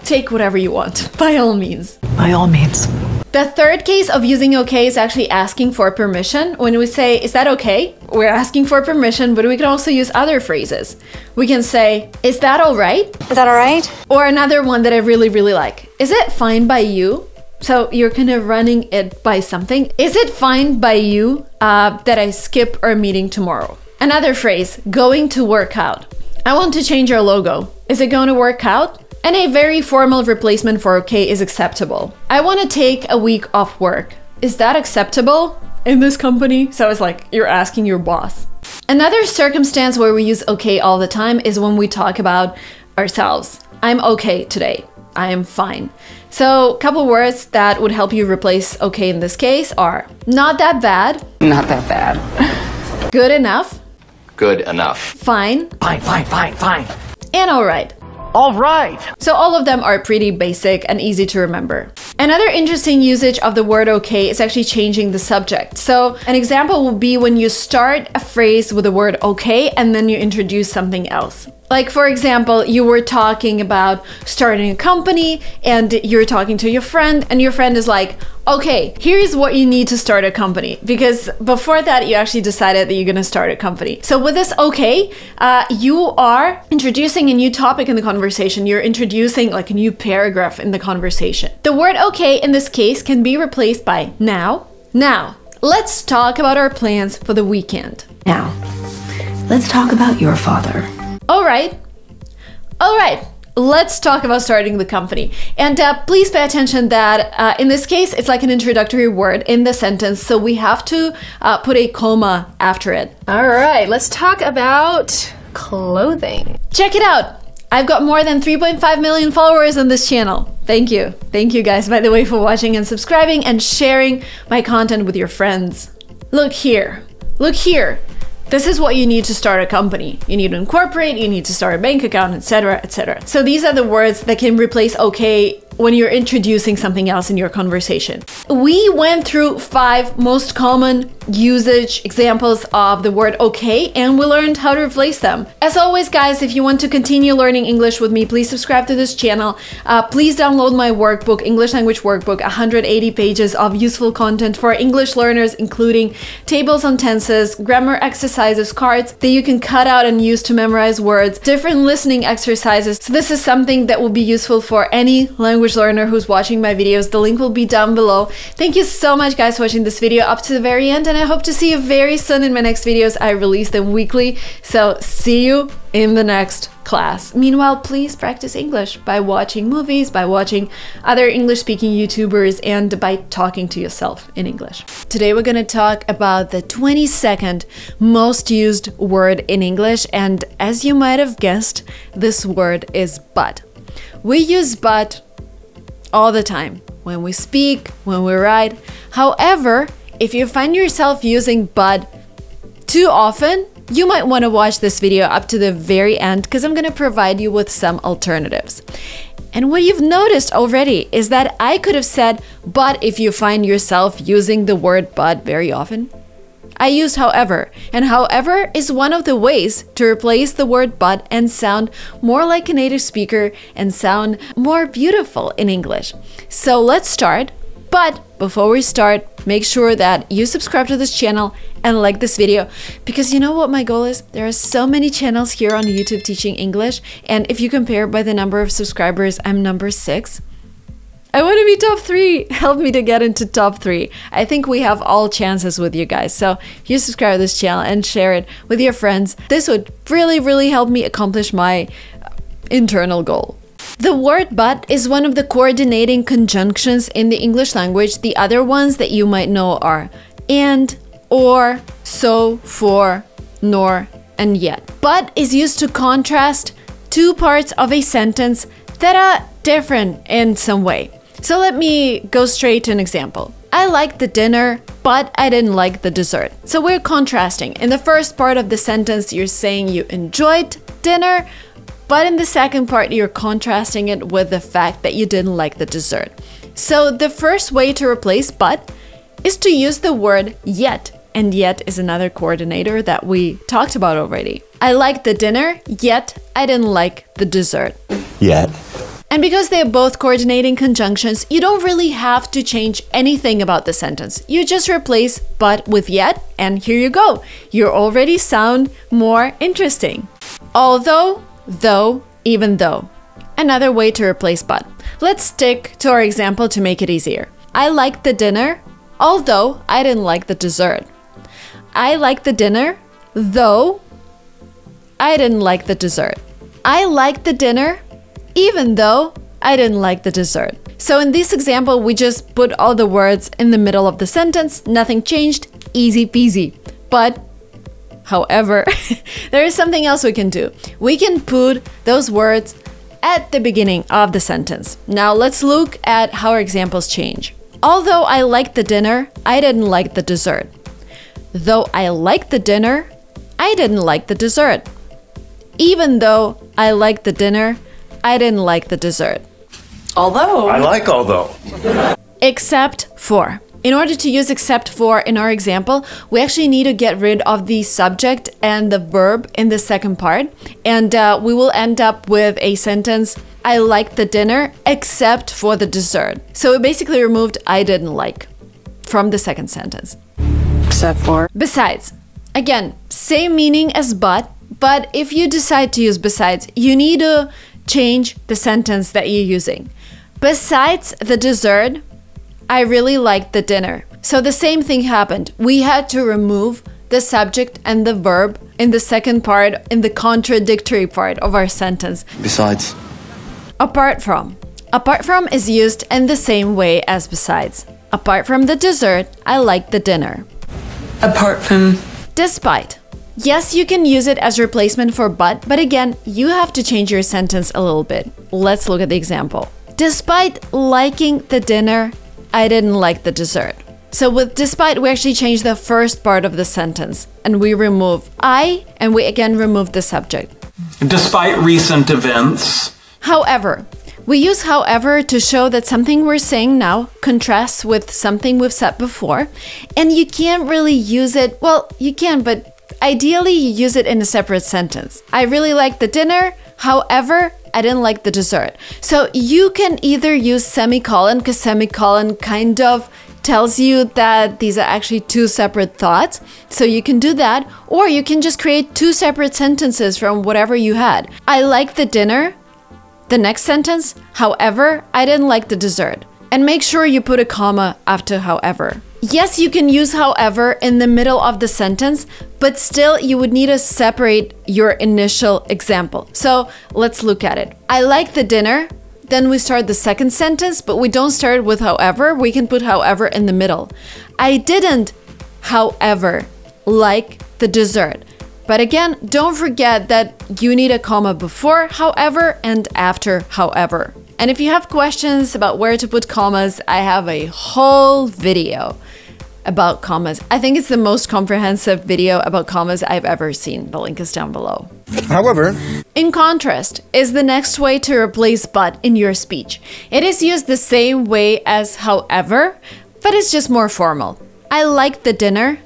take whatever you want. By all means. By all means. The third case of using okay is actually asking for permission. When we say, is that okay? We're asking for permission, but we can also use other phrases. We can say, is that all right? Is that all right? Or another one that I really, really like. Is it fine by you? So you're kind of running it by something. Is it fine by you that I skip our meeting tomorrow? Another phrase, going to work out. I want to change our logo. Is it going to work out? And a very formal replacement for okay is acceptable. I want to take a week off work. Is that acceptable in this company? So it's like you're asking your boss. Another circumstance where we use okay all the time is when we talk about ourselves. I'm okay today. I am fine. So a couple words that would help you replace okay in this case are not that bad. Not that bad. Good enough. Good enough. Fine. Fine, fine, fine, fine. And all right. All right. So all of them are pretty basic and easy to remember. Another interesting usage of the word okay is actually changing the subject. So an example would be when you start a phrase with the word okay and then you introduce something else. Like, for example, you were talking about starting a company and you're talking to your friend and your friend is like, okay, here's what you need to start a company. Because before that, you actually decided that you're going to start a company. So with this okay, you are introducing a new topic in the conversation. You're introducing like a new paragraph in the conversation. The word okay in this case can be replaced by now. Now, let's talk about our plans for the weekend. Now, let's talk about your father. All right. Let's talk about starting the company. And please pay attention that in this case, it's like an introductory word in the sentence. So we have to put a comma after it. All right, let's talk about clothing. Check it out. I've got more than 3.5 million followers on this channel. Thank you. Thank you guys, by the way, for watching and subscribing and sharing my content with your friends. Look here. Look here. This is what you need to start a company. You need to incorporate, you need to start a bank account, etc., etc. So these are the words that can replace okay when you're introducing something else in your conversation. We went through 5 most common usage examples of the word okay, and we learned how to replace them. As always, guys, if you want to continue learning English with me, please subscribe to this channel. Please download my workbook, English Language Workbook, 180 pages of useful content for English learners, including tables on tenses, grammar exercises, cards that you can cut out and use to memorize words, different listening exercises. So this is something that will be useful for any language learner who's watching my videos. The link will be down below. Thank you so much, guys, for watching this video up to the very end, and I hope to see you very soon in my next videos. I release them weekly, so see you in the next class. Meanwhile, please practice English by watching movies, by watching other English-speaking YouTubers, and by talking to yourself in English. Today we're going to talk about the 22nd most used word in English, and as you might have guessed, this word is but. We use but all the time, when we speak, when we write. However, if you find yourself using but too often, you might want to watch this video up to the very end, because I'm going to provide you with some alternatives. And what you've noticed already is that I could have said but if you find yourself using the word but very often. I used however, and however is one of the ways to replace the word but and sound more like a native speaker and sound more beautiful in English. So let's start. But before we start, make sure that you subscribe to this channel and like this video, because you know what my goal is? There are so many channels here on YouTube teaching English, and if you compare by the number of subscribers, I'm number 6. I want to be top 3. Help me to get into top 3. I think we have all chances with you guys. So if you subscribe to this channel and share it with your friends, this would really, really help me accomplish my internal goal. The word but is one of the coordinating conjunctions in the English language. The other ones that you might know are and, or, so, for, nor, and yet. But is used to contrast 2 parts of a sentence that are different in some way. So let me go straight to an example. I liked the dinner, but I didn't like the dessert. So we're contrasting. In the first part of the sentence, you're saying you enjoyed dinner, but in the second part, you're contrasting it with the fact that you didn't like the dessert. So the first way to replace but is to use the word yet. And yet is another coordinator that we talked about already. I liked the dinner, yet I didn't like the dessert. Yet. And because they're both coordinating conjunctions, you don't really have to change anything about the sentence. You just replace but with yet, and here you go. You already sound more interesting. Although, though, even though. Another way to replace but. Let's stick to our example to make it easier. I liked the dinner, although I didn't like the dessert. I liked the dinner, though I didn't like the dessert. I liked the dinner, even though I didn't like the dessert. So in this example, we just put all the words in the middle of the sentence, nothing changed, easy peasy. But, however, there is something else we can do. We can put those words at the beginning of the sentence. Now let's look at how our examples change. Although I liked the dinner, I didn't like the dessert. Though I liked the dinner, I didn't like the dessert. Even though I liked the dinner, I didn't like the dessert. Although. I like although. Except for. In order to use except for in our example, we actually need to get rid of the subject and the verb in the second part. And we will end up with a sentence, I liked the dinner except for the dessert. So we basically removed I didn't like from the second sentence. Except for. Besides. Again, same meaning as but if you decide to use besides, you need to change the sentence that you're using. Besides the dessert, I really liked the dinner. So the same thing happened. We had to remove the subject and the verb in the second part, in the contradictory part of our sentence. Besides. Apart from. Apart from is used in the same way as besides. Apart from the dessert, I liked the dinner. Apart from. Despite. Yes, you can use it as replacement for but again, you have to change your sentence a little bit. Let's look at the example. Despite liking the dinner, I didn't like the dessert. So with despite, we actually change the first part of the sentence and we remove I and we again remove the subject. Despite recent events. However, We use however to show that something we're saying now contrasts with something we've said before, and you can't really use it, well, you can, but ideally you use it in a separate sentence. I really like the dinner, however, I didn't like the dessert. So you can either use semicolon, because semicolon kind of tells you that these are actually two separate thoughts. So you can do that, or you can just create two separate sentences from whatever you had. I like the dinner. The next sentence, however, I didn't like the dessert. And make sure you put a comma after however. Yes, you can use however in the middle of the sentence, but still you would need to separate your initial example. So let's look at it. I like the dinner. Then we start the second sentence, but we don't start with however. We can put however in the middle. I didn't, however, like the dessert. But again, don't forget that you need a comma before however and after however. And if you have questions about where to put commas, I have a whole video about commas. I think it's the most comprehensive video about commas I've ever seen. The link is down below. However, in contrast is the next way to replace but in your speech. It is used the same way as however, but it's just more formal. I liked the dinner.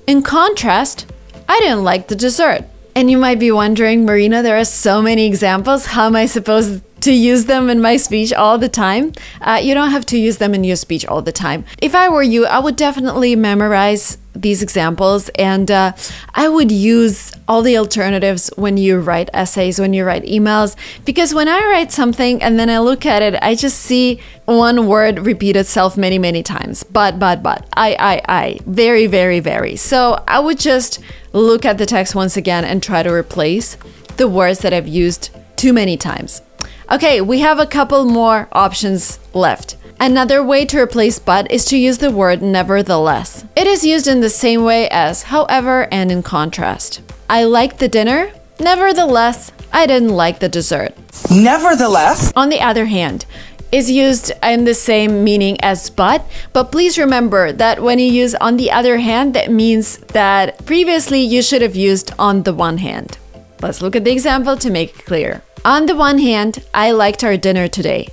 In contrast, I didn't like the dessert. And you might be wondering, Marina, there are so many examples. How am I supposed to use them in my speech all the time? You don't have to use them in your speech all the time. If I were you, I would definitely memorize these examples, and I would use all the alternatives when you write essays, when you write emails, because when I write something and then I look at it, I just see one word repeat itself many, many times. But, I, very, very, very. So I would just look at the text once again and try to replace the words that I've used too many times. Okay, we have a couple more options left. Another way to replace but is to use the word nevertheless. It is used in the same way as however and in contrast. I liked the dinner, nevertheless, I didn't like the dessert. Nevertheless, on the other hand, is used in the same meaning as but please remember that when you use on the other hand, that means that previously you should have used on the one hand. Let's look at the example to make it clear. On the one hand, I liked our dinner today.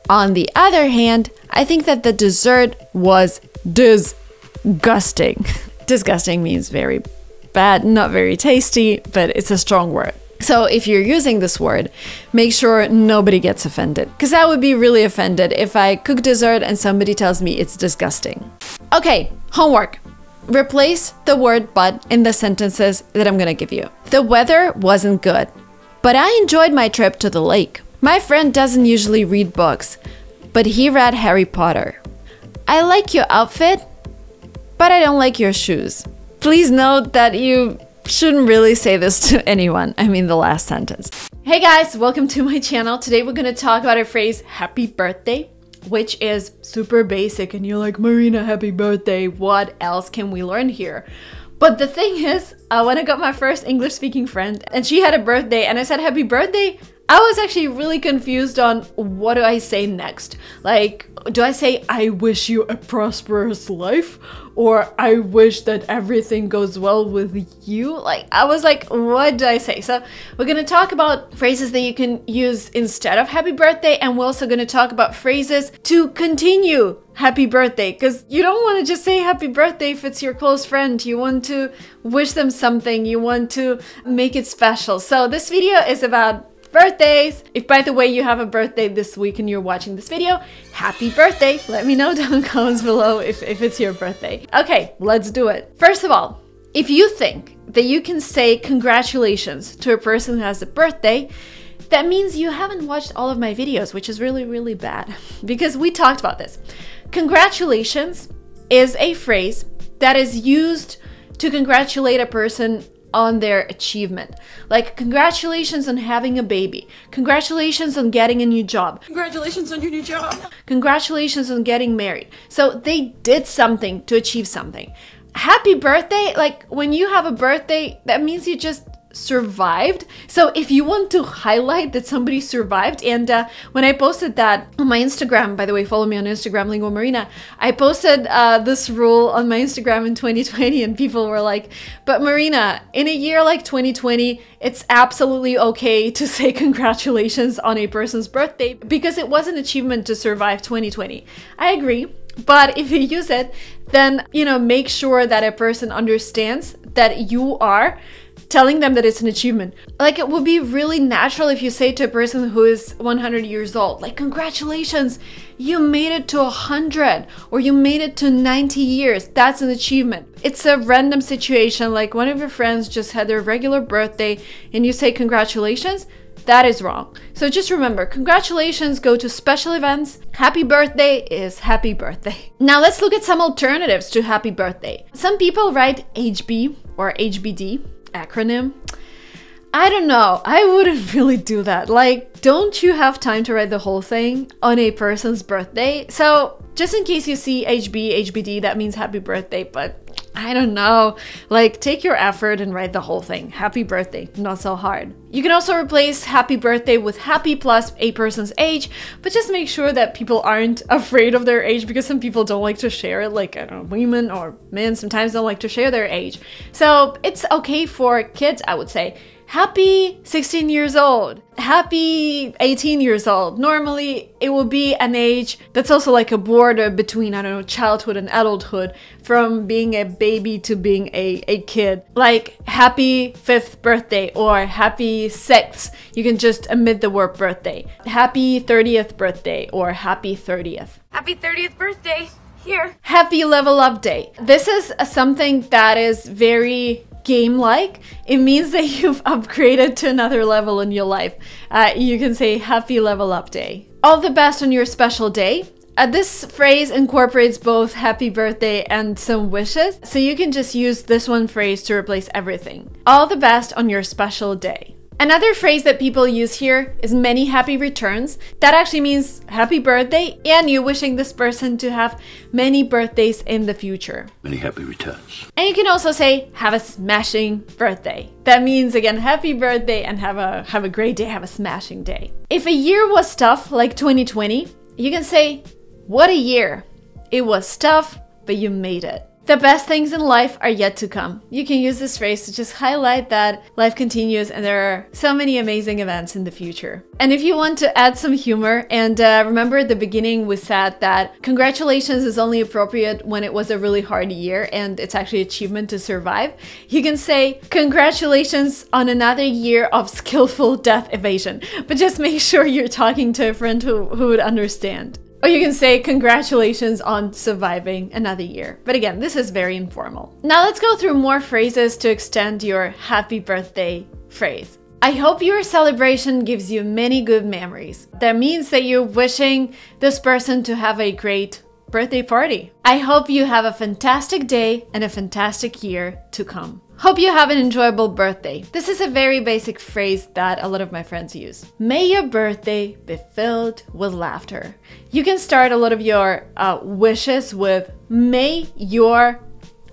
On the other hand, I think that the dessert was disgusting. Disgusting means very bad, not very tasty, but it's a strong word. So if you're using this word, make sure nobody gets offended, because I would be really offended if I cook dessert and somebody tells me it's disgusting. Okay, homework. Replace the word but in the sentences that I'm gonna give you. The weather wasn't good, but I enjoyed my trip to the lake. My friend doesn't usually read books, but he read Harry Potter. I like your outfit, but I don't like your shoes. Please note that you shouldn't really say this to anyone. I mean the last sentence. Hey guys, welcome to my channel. Today we're gonna talk about a phrase, happy birthday, which is super basic, and you're like, Marina, happy birthday, what else can we learn here? But the thing is, when I got my first English speaking friend and she had a birthday and I said happy birthday, I was actually really confused on what do I say next. Like, do I say I wish you a prosperous life? Or I wish that everything goes well with you? Like, I was like, what do I say? So we're gonna talk about phrases that you can use instead of happy birthday, and we're also gonna talk about phrases to continue happy birthday, because you don't want to just say happy birthday if it's your close friend. You want to wish them something, you want to make it special. So this video is about birthdays. If by the way you have a birthday this week and you're watching this video, happy birthday. Let me know down in the comments below if it's your birthday. Okay, let's do it. First of all, if you think that you can say congratulations to a person who has a birthday, that means you haven't watched all of my videos, which is really, really bad, because we talked about this. Congratulations is a phrase that is used to congratulate a person on their achievement. Like, congratulations on having a baby. Congratulations on getting a new job. Congratulations on your new job. Congratulations on getting married. So they did something to achieve something. Happy birthday, like when you have a birthday, that means you just survived. So if you want to highlight that somebody survived, and when I posted that on my Instagram, by the way, follow me on Instagram, linguamarina, I posted this rule on my Instagram in 2020, and people were like, but Marina, in a year like 2020, it's absolutely okay to say congratulations on a person's birthday because it was an achievement to survive 2020. I agree. But if you use it, then, you know, make sure that a person understands that you are telling them that it's an achievement. Like, it would be really natural if you say to a person who is 100 years old, like, congratulations, you made it to 100, or you made it to 90 years. That's an achievement. It's a random situation, like one of your friends just had their regular birthday and you say congratulations. That is wrong. So just remember, congratulations go to special events. Happy birthday is happy birthday. Now let's look at some alternatives to happy birthday. Some people write HB or HBD, acronym. I don't know. I wouldn't really do that. Like, don't you have time to write the whole thing on a person's birthday? So just in case you see HB, HBD, that means happy birthday, but I don't know, like, take your effort and write the whole thing. Happy birthday, not so hard. You can also replace happy birthday with happy plus a person's age, but just make sure that people aren't afraid of their age, because some people don't like to share it, like, I don't know, women or men sometimes don't like to share their age. So it's okay for kids, I would say. Happy 16 years old, happy 18 years old. Normally, it will be an age that's also like a border between, I don't know, childhood and adulthood, from being a baby to being a kid. Like, happy 5th birthday or happy 6th. You can just omit the word birthday. Happy 30th birthday or happy 30th. Happy 30th birthday. Here. Happy level up day. This is something that is very game-like. It means that you've upgraded to another level in your life. You can say happy level up day. All the best on your special day. This phrase incorporates both happy birthday and some wishes, so you can just use this one phrase to replace everything. All the best on your special day. Another phrase that people use here is many happy returns. That actually means happy birthday and you wishing this person to have many birthdays in the future. Many happy returns. And you can also say have a smashing birthday. That means, again, happy birthday and have a great day, have a smashing day. If a year was tough, like 2020, you can say, what a year. It was tough, but you made it. The best things in life are yet to come. You can use this phrase to just highlight that life continues and there are so many amazing events in the future. And if you want to add some humor, and remember at the beginning we said that congratulations is only appropriate when it was a really hard year and it's actually achievement to survive, you can say congratulations on another year of skillful death evasion. But just make sure you're talking to a friend who would understand. Or you can say congratulations on surviving another year. But again, this is very informal. Now let's go through more phrases to extend your happy birthday phrase. I hope your celebration gives you many good memories. That means that you're wishing this person to have a great birthday party. I hope you have a fantastic day and a fantastic year to come. Hope you have an enjoyable birthday. This is a very basic phrase that a lot of my friends use. May your birthday be filled with laughter. You can start a lot of your wishes with may your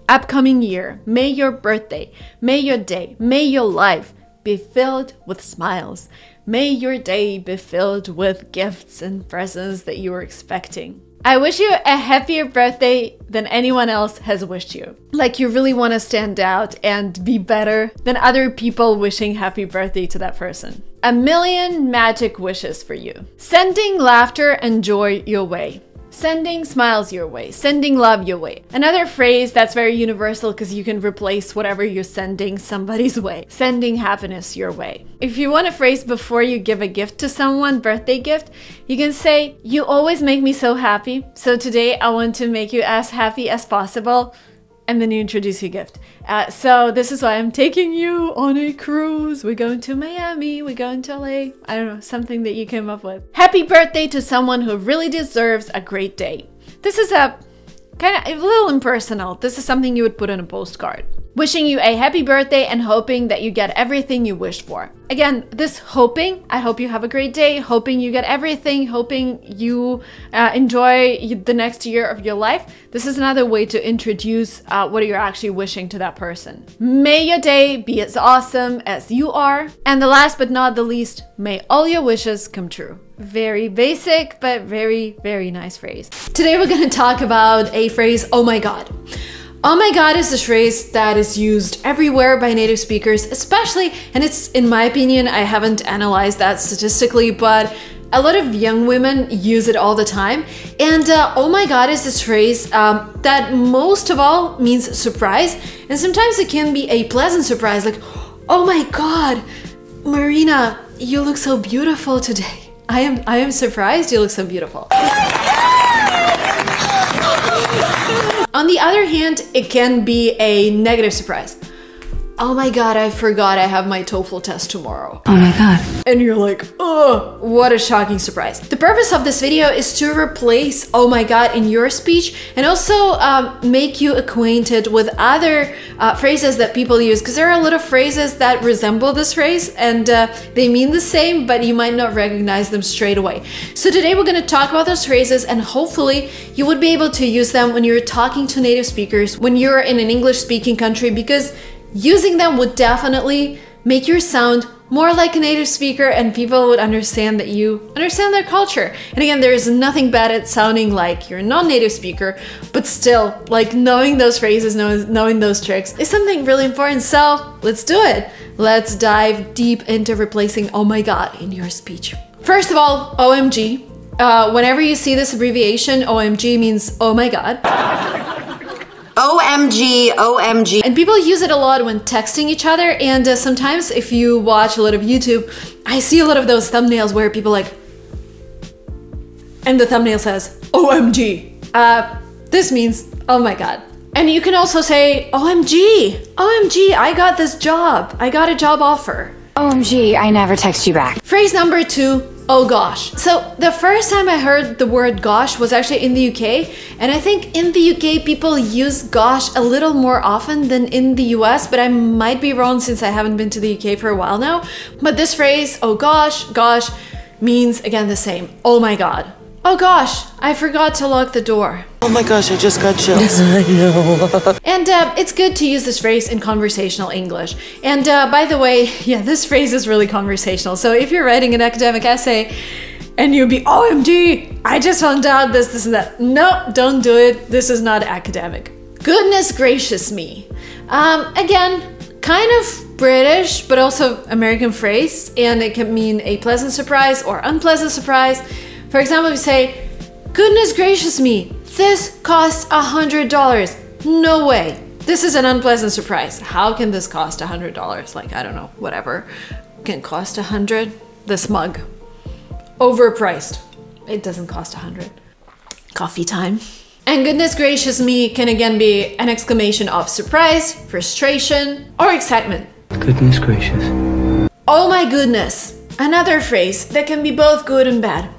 upcoming year, may your birthday, may your day, may your life be filled with smiles. May your day be filled with gifts and presents that you were expecting. I wish you a happier birthday than anyone else has wished you. Like you really want to stand out and be better than other people wishing happy birthday to that person. A million magic wishes for you. Sending laughter and joy your way. Sending smiles your way, sending love your way. Another phrase that's very universal because you can replace whatever you're sending somebody's way. Sending happiness your way. If you want a phrase before you give a gift to someone, birthday gift, you can say, you always make me so happy, so today I want to make you as happy as possible. And then you introduce your gift. So this is why I'm taking you on a cruise. We're going to Miami. We're going to LA. I don't know, something that you came up with. Happy birthday to someone who really deserves a great day. This is a kind of a little impersonal. This is something you would put on a postcard. wishing you a happy birthday and hoping that you get everything you wished for. Again, this hoping, I hope you have a great day, hoping you get everything, hoping you enjoy the next year of your life. This is another way to introduce what you're actually wishing to that person. May your day be as awesome as you are. And the last but not the least, may all your wishes come true. Very basic, but very, very nice phrase. Today we're gonna talk about a phrase, oh my God. Oh my God is the phrase that is used everywhere by native speakers, especially, and it's, in my opinion, I haven't analyzed that statistically, but a lot of young women use it all the time. And oh my God is this phrase that most of all means surprise. And sometimes it can be a pleasant surprise, like, oh my God, Marina, you look so beautiful today. I am surprised you look so beautiful. On the other hand, it can be a negative surprise. Oh my God, I forgot I have my TOEFL test tomorrow. Oh my God. And you're like, oh, what a shocking surprise. The purpose of this video is to replace oh my God in your speech and also make you acquainted with other phrases that people use, because there are a lot of phrases that resemble this phrase and they mean the same, but you might not recognize them straight away. So today we're going to talk about those phrases and hopefully you would be able to use them when you're talking to native speakers, when you're in an English speaking country, because using them would definitely make you sound more like a native speaker and people would understand that you understand their culture. And again, there is nothing bad at sounding like you're a non-native speaker, but still, like, knowing those phrases, knowing those tricks is something really important. So let's do it. Let's dive deep into replacing oh my God in your speech. First of all, OMG. Whenever you see this abbreviation, OMG means oh my God. OMG, OMG. And people use it a lot when texting each other, and sometimes if you watch a lot of YouTube, I see a lot of those thumbnails where people like, and the thumbnail says, OMG. This means, oh my God. And you can also say, OMG, OMG, I got this job. I got a job offer. OMG, I never text you back. Phrase number 2, oh gosh. So the first time I heard the word gosh was actually in the UK, and I think in the UK people use gosh a little more often than in the US, but I might be wrong since I haven't been to the UK for a while now. But this phrase, oh gosh, gosh, means again the same. Oh my God. Oh gosh, I forgot to lock the door. Oh my gosh, I just got chills. And it's good to use this phrase in conversational English. And by the way, yeah, this phrase is really conversational. So if you're writing an academic essay and you'd be, OMG, I just found out this and that. No, don't do it. This is not academic. Goodness gracious me. Again, kind of British, but also American phrase. And it can mean a pleasant surprise or unpleasant surprise. For example, we say, goodness gracious me, this costs $100. No way. This is an unpleasant surprise. How can this cost $100? Like, I don't know, whatever can cost 100. This mug, overpriced. It doesn't cost 100. Coffee time. And goodness gracious me can again be an exclamation of surprise, frustration, or excitement. Goodness gracious. Oh my goodness. Another phrase that can be both good and bad.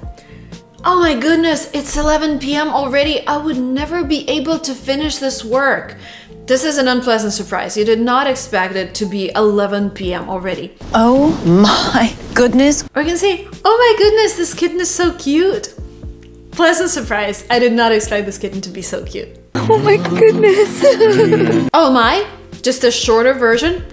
Oh my goodness, it's 11 p.m. already. I would never be able to finish this work. This is an unpleasant surprise. You did not expect it to be 11 p.m. already. Oh my goodness. Or you can say, oh my goodness, this kitten is so cute. Pleasant surprise. I did not expect this kitten to be so cute. Oh my goodness. Oh my, just a shorter version.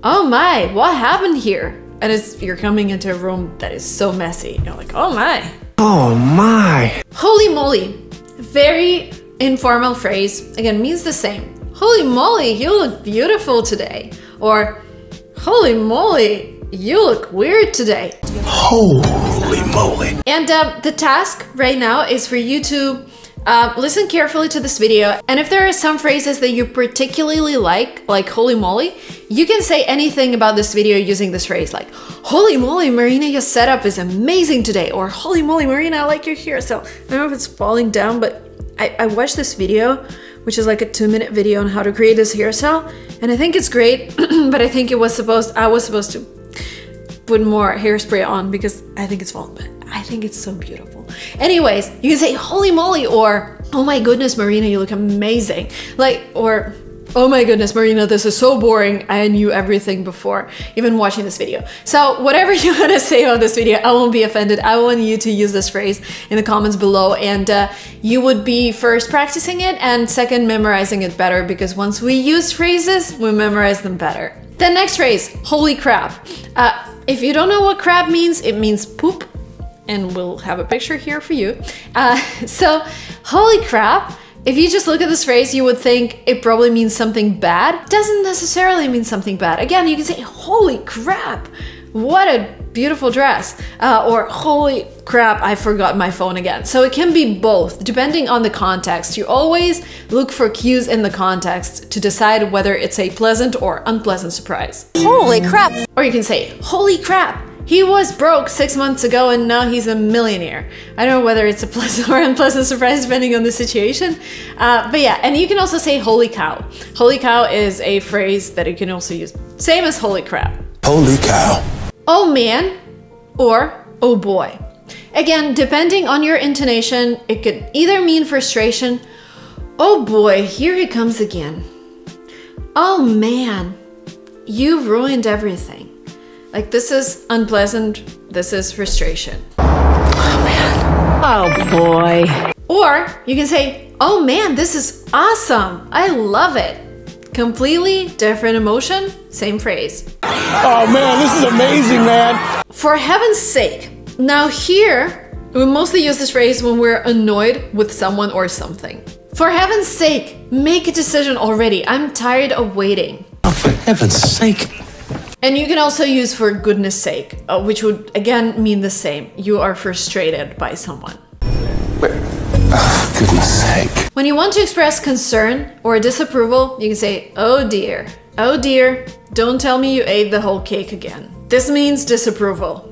Oh my, what happened here? And you're coming into a room that is so messy. You're like, oh my. Oh my. Holy moly. Very informal phrase. Again, means the same. Holy moly, you look beautiful today. Or, holy moly, you look weird today. Holy moly. And the task right now is for you to listen carefully to this video. And if there are some phrases that you particularly like holy moly, you can say anything about this video using this phrase, like, holy moly, Marina, your setup is amazing today. Or, holy moly, Marina, I like your hair. So I don't know if it's falling down, but I watched this video, which is like a 2-minute video on how to create this hairstyle. And I think it's great, but I think I was supposed to put more hairspray on because I think it's falling, but I think it's so beautiful. Anyways, you can say, holy moly, or, oh my goodness, Marina, you look amazing. Like, or, oh my goodness, Marina, this is so boring. I knew everything before even watching this video. So whatever you want to say about this video, I won't be offended. I want you to use this phrase in the comments below, and you would be first practicing it and second memorizing it better, because once we use phrases, we memorize them better. The next phrase, holy crap. If you don't know what crap means, it means poop, and we'll have a picture here for you. So holy crap, if you just look at this phrase, you would think it probably means something bad. It doesn't necessarily mean something bad. Again, you can say, holy crap, what a beautiful dress. Or holy crap, I forgot my phone again. So it can be both, depending on the context. You always look for cues in the context to decide whether it's a pleasant or unpleasant surprise. Holy crap! Or you can say, holy crap, he was broke 6 months ago and now he's a millionaire. I don't know whether it's a pleasant or unpleasant surprise depending on the situation. But yeah, and you can also say holy cow. Holy cow is a phrase that you can also use. Same as holy crap. Holy cow. Oh man, or oh boy. Again, depending on your intonation, it could either mean frustration. Oh boy, here he comes again. Oh man, you've ruined everything. Like, this is unpleasant, this is frustration. Oh man. Oh boy. Or you can say, oh man, this is awesome. I love it. Completely different emotion, same phrase. Oh man, this is amazing, man. For heaven's sake. Now here, we mostly use this phrase when we're annoyed with someone or something. For heaven's sake, make a decision already. I'm tired of waiting. Oh, for heaven's sake. And you can also use for goodness sake, which would again mean the same. You are frustrated by someone. Goodness sake. When you want to express concern or disapproval, you can say, oh dear, don't tell me you ate the whole cake again. This means disapproval.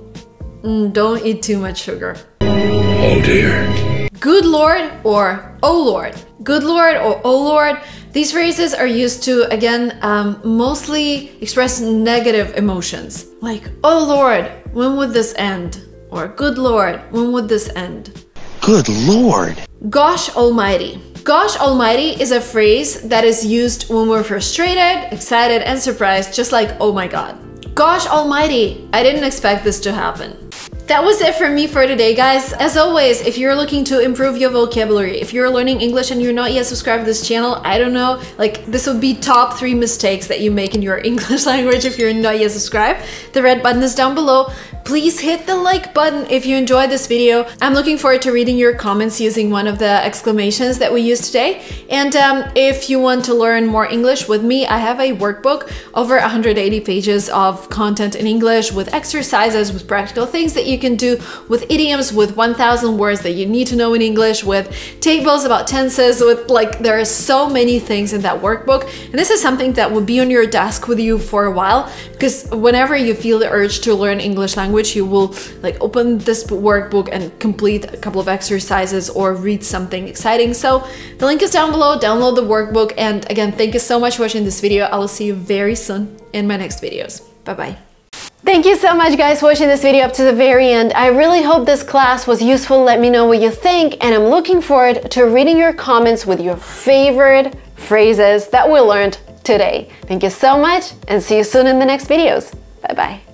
Don't eat too much sugar. Oh dear. Good Lord or oh Lord. Good Lord or oh Lord. These phrases are used to, again, mostly express negative emotions. Like, oh Lord, when would this end? Or good Lord, when would this end? Good Lord. Gosh almighty. Gosh almighty is a phrase that is used when we're frustrated, excited, and surprised, just like, oh my God. Gosh almighty, I didn't expect this to happen. That was it for me for today, guys. As always, if you're looking to improve your vocabulary, if you're learning English and you're not yet subscribed to this channel, I don't know, like, this would be top 3 mistakes that you make in your English language if you're not yet subscribed. The red button is down below. Please hit the like button if you enjoyed this video. I'm looking forward to reading your comments using one of the exclamations that we used today. And if you want to learn more English with me, I have a workbook, over 180 pages of content in English with exercises, with practical things that you can do, with idioms, with 1,000 words that you need to know in English, with tables about tenses, with there are so many things in that workbook. And this is something that will be on your desk with you for a while, because whenever you feel the urge to learn English language, you will open this workbook and complete a couple of exercises or read something exciting. So the link is down below. Download the workbook. And again, thank you so much for watching this video. I will see you very soon in my next videos. Bye-bye. Thank you so much, guys, for watching this video up to the very end. I really hope this class was useful. Let me know what you think, and I'm looking forward to reading your comments with your favorite phrases that we learned today. Thank you so much, and see you soon in the next videos. Bye-bye.